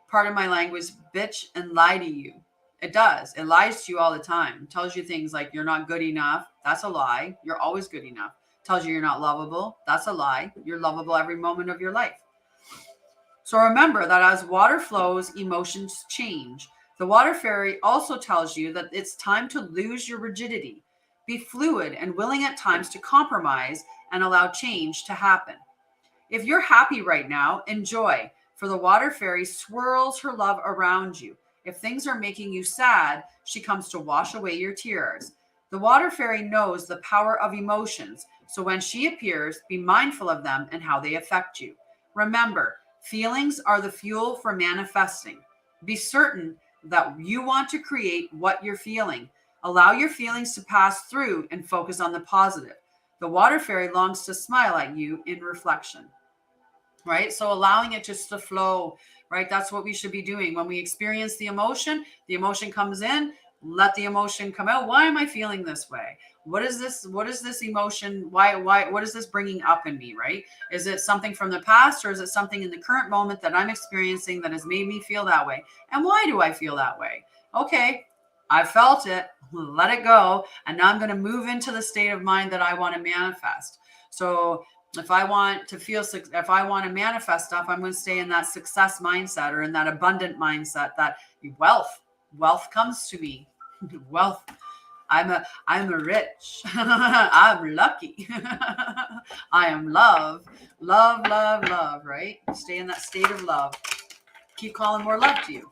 Speaker 1: pardon my language, bitch and lie to you. It does. It lies to you all the time. It tells you things like you're not good enough. That's a lie. You're always good enough. It tells you you're not lovable. That's a lie. You're lovable every moment of your life. So remember that as water flows, emotions change. The Water Fairy also tells you that it's time to lose your rigidity. Be fluid and willing at times to compromise and allow change to happen. If you're happy right now, enjoy, for the Water Fairy swirls her love around you. If things are making you sad, she comes to wash away your tears. The Water Fairy knows the power of emotions, so when she appears, be mindful of them and how they affect you. Remember, feelings are the fuel for manifesting. Be certain that you want to create what you're feeling. Allow your feelings to pass through and focus on the positive. The water fairy longs to smile at you in reflection, right? So allowing it just to flow, right? That's what we should be doing. When we experience the emotion comes in, let the emotion come out. Why am I feeling this way? What is this emotion? Why, what is this bringing up in me, right? Is it something from the past, or is it something in the current moment that I'm experiencing that has made me feel that way? And why do I feel that way? Okay, I felt it, let it go. And now I'm going to move into the state of mind that I want to manifest. So if I want to manifest stuff, I'm going to stay in that success mindset, or in that abundant mindset, that wealth comes to me. Wealth. I'm a rich. I'm lucky. I am love, right? Stay in that state of love. Keep calling more love to you,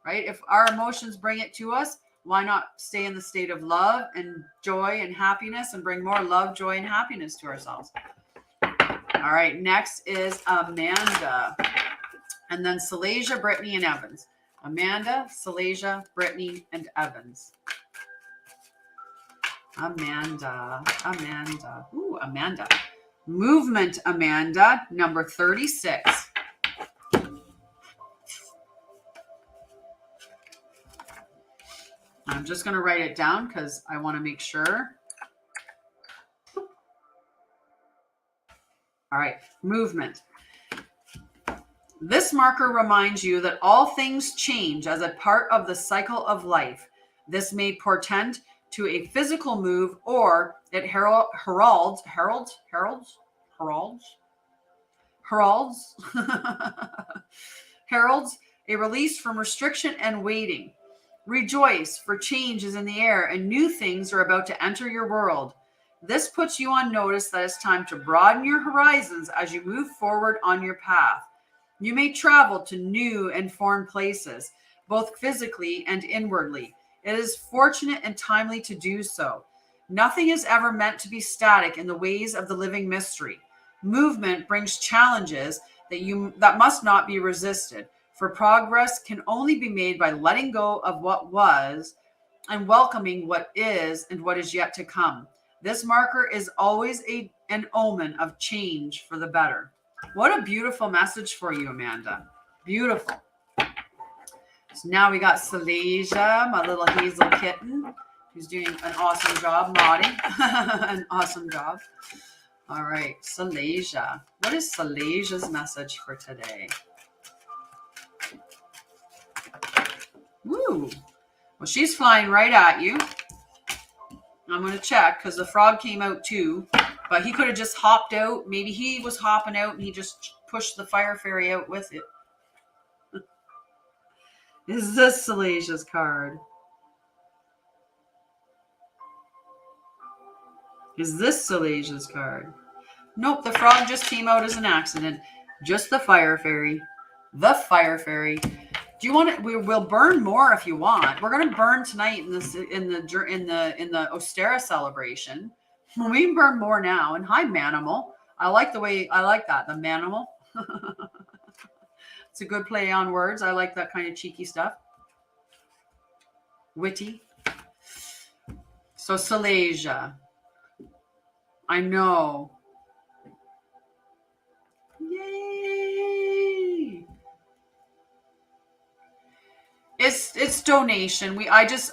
Speaker 1: right? If our emotions bring it to us, why not stay in the state of love and joy and happiness, and bring more love, joy, and happiness to ourselves? All right, next is Amanda. And then Salasia, Brittany, and Evans. Amanda, Salasia, Brittany, and Evans. Amanda. Ooh, Amanda. Movement, Amanda, number 36. I'm just going to write it down because I want to make sure. All right, movement. This marker reminds you that all things change as a part of the cycle of life. This may portend to a physical move, or it heralds a release from restriction and waiting. Rejoice, for change is in the air and new things are about to enter your world. This puts you on notice that it's time to broaden your horizons as you move forward on your path. You may travel to new and foreign places, both physically and inwardly. It is fortunate and timely to do so. Nothing is ever meant to be static in the ways of the living mystery. Movement brings challenges that must not be resisted, for progress can only be made by letting go of what was and welcoming what is and what is yet to come. This marker is always an omen of change for the better. What a beautiful message for you, Amanda. Beautiful. So now we got Salasia, my little hazel kitten, who's doing an awesome job modding. An awesome job. All right, Salasia. What is Salasia's message for today? Woo. Well, she's flying right at you. I'm going to check because the frog came out too, but he could have just hopped out. Maybe he was hopping out and he just pushed the fire fairy out with it. Is this Salasia's card? Is this Salasia's card? Nope, the frog just came out as an accident. Just the fire fairy. The fire fairy. Do you want it? We'll burn more if you want. We're gonna burn tonight in the Ostera celebration. We can burn more now. And hi, Manimal. I like that. The Manimal. It's a good play on words. I like that kind of cheeky stuff. Witty. So Salasia. I know. Yay. It's donation.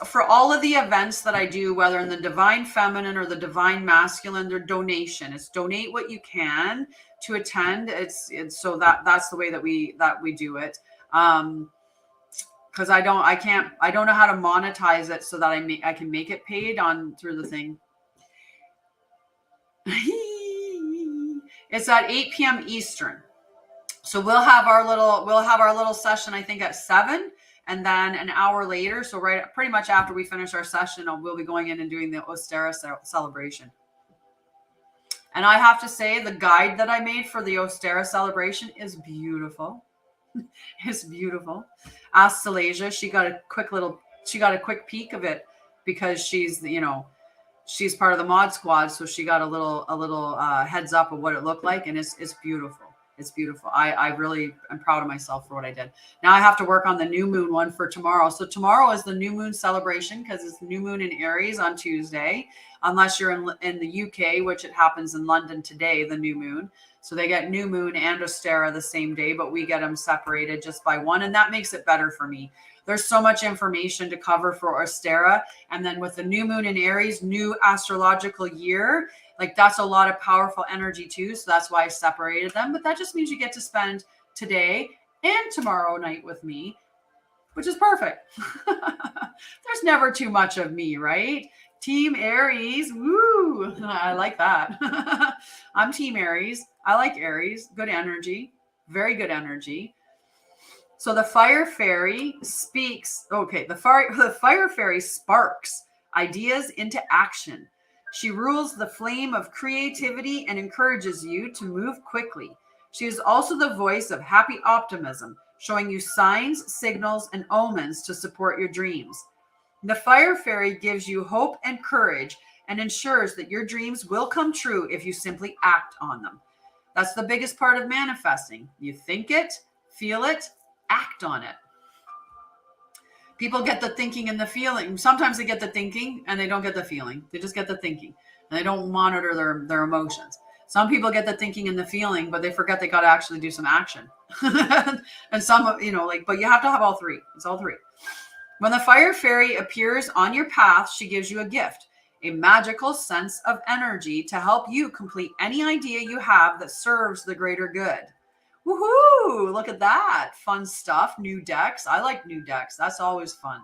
Speaker 1: For all of the events that I do, whether in the divine feminine or the divine masculine, they're donation. It's donate what you can to attend. It's so that's the way that we do it. Because I don't know how to monetize it so that I can make it paid on through the thing. It's at 8 p.m. Eastern. So we'll have our little session, I think, at 7, and then an hour later. So pretty much after we finish our session, we'll be going in and doing the Ostera celebration. And I have to say, the guide that I made for the Ostera celebration is beautiful. It's beautiful. Ask Salasia. She got a quick peek of it because she's part of the mod squad. So she got a little heads up of what it looked like. And it's beautiful. It's beautiful. I really am proud of myself for what I did. Now I have to work on the new moon one for tomorrow. So tomorrow is the new moon celebration because it's new moon in Aries on Tuesday, unless you're in the UK, which it happens in London today, the new moon. So they get new moon and Ostara the same day, but we get them separated just by one. And that makes it better for me. There's so much information to cover for Ostara. And then with the new moon in Aries, new astrological year, like that's a lot of powerful energy too. So that's why I separated them. But that just means you get to spend today and tomorrow night with me, which is perfect. There's never too much of me, right? Team Aries. Woo. I like that. I'm Team Aries. I like Aries. Good energy. Very good energy. So the fire fairy speaks. Okay. The fire fairy sparks ideas into action. She rules the flame of creativity and encourages you to move quickly. She is also the voice of happy optimism, showing you signs, signals, and omens to support your dreams. The fire fairy gives you hope and courage and ensures that your dreams will come true if you simply act on them. That's the biggest part of manifesting. You think it, feel it, act on it. People get the thinking and the feeling. Sometimes they get the thinking and they don't get the feeling. They just get the thinking and they don't monitor their emotions. Some people get the thinking and the feeling, but they forget they got to actually do some action. And some, but you have to have all three. It's all three. When the fire fairy appears on your path, she gives you a gift, a magical sense of energy to help you complete any idea you have that serves the greater good. Woohoo! Look at that. Fun stuff. New decks. I like new decks. That's always fun.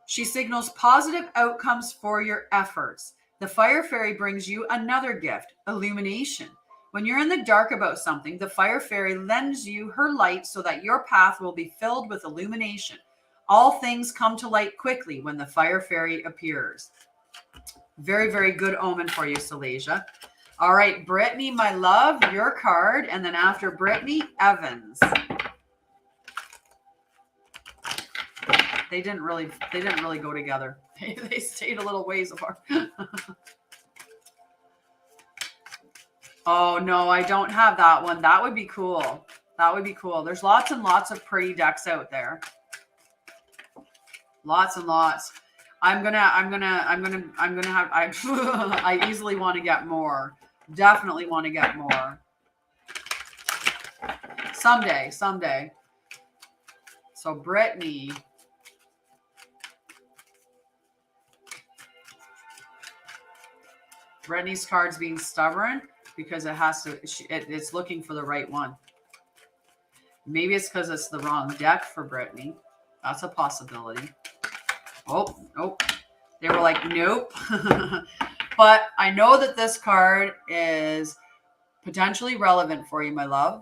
Speaker 1: She signals positive outcomes for your efforts. The fire fairy brings you another gift, illumination. When you're in the dark about something, the fire fairy lends you her light so that your path will be filled with illumination. All things come to light quickly when the fire fairy appears. Very, very good omen for you, Silesia. All right, Brittany, my love, your card. And then after Brittany, Evans. They didn't really go together. They stayed a little ways apart. Oh, no, I don't have that one. That would be cool. That would be cool. There's lots and lots of pretty decks out there. Lots and lots. I easily want to get more. Definitely want to get more. Someday. So Brittany. Brittany's card's being stubborn because it's looking for the right one. Maybe it's because it's the wrong deck for Brittany. That's a possibility. Oh, nope. They were like, nope. But I know that this card is potentially relevant for you, my love.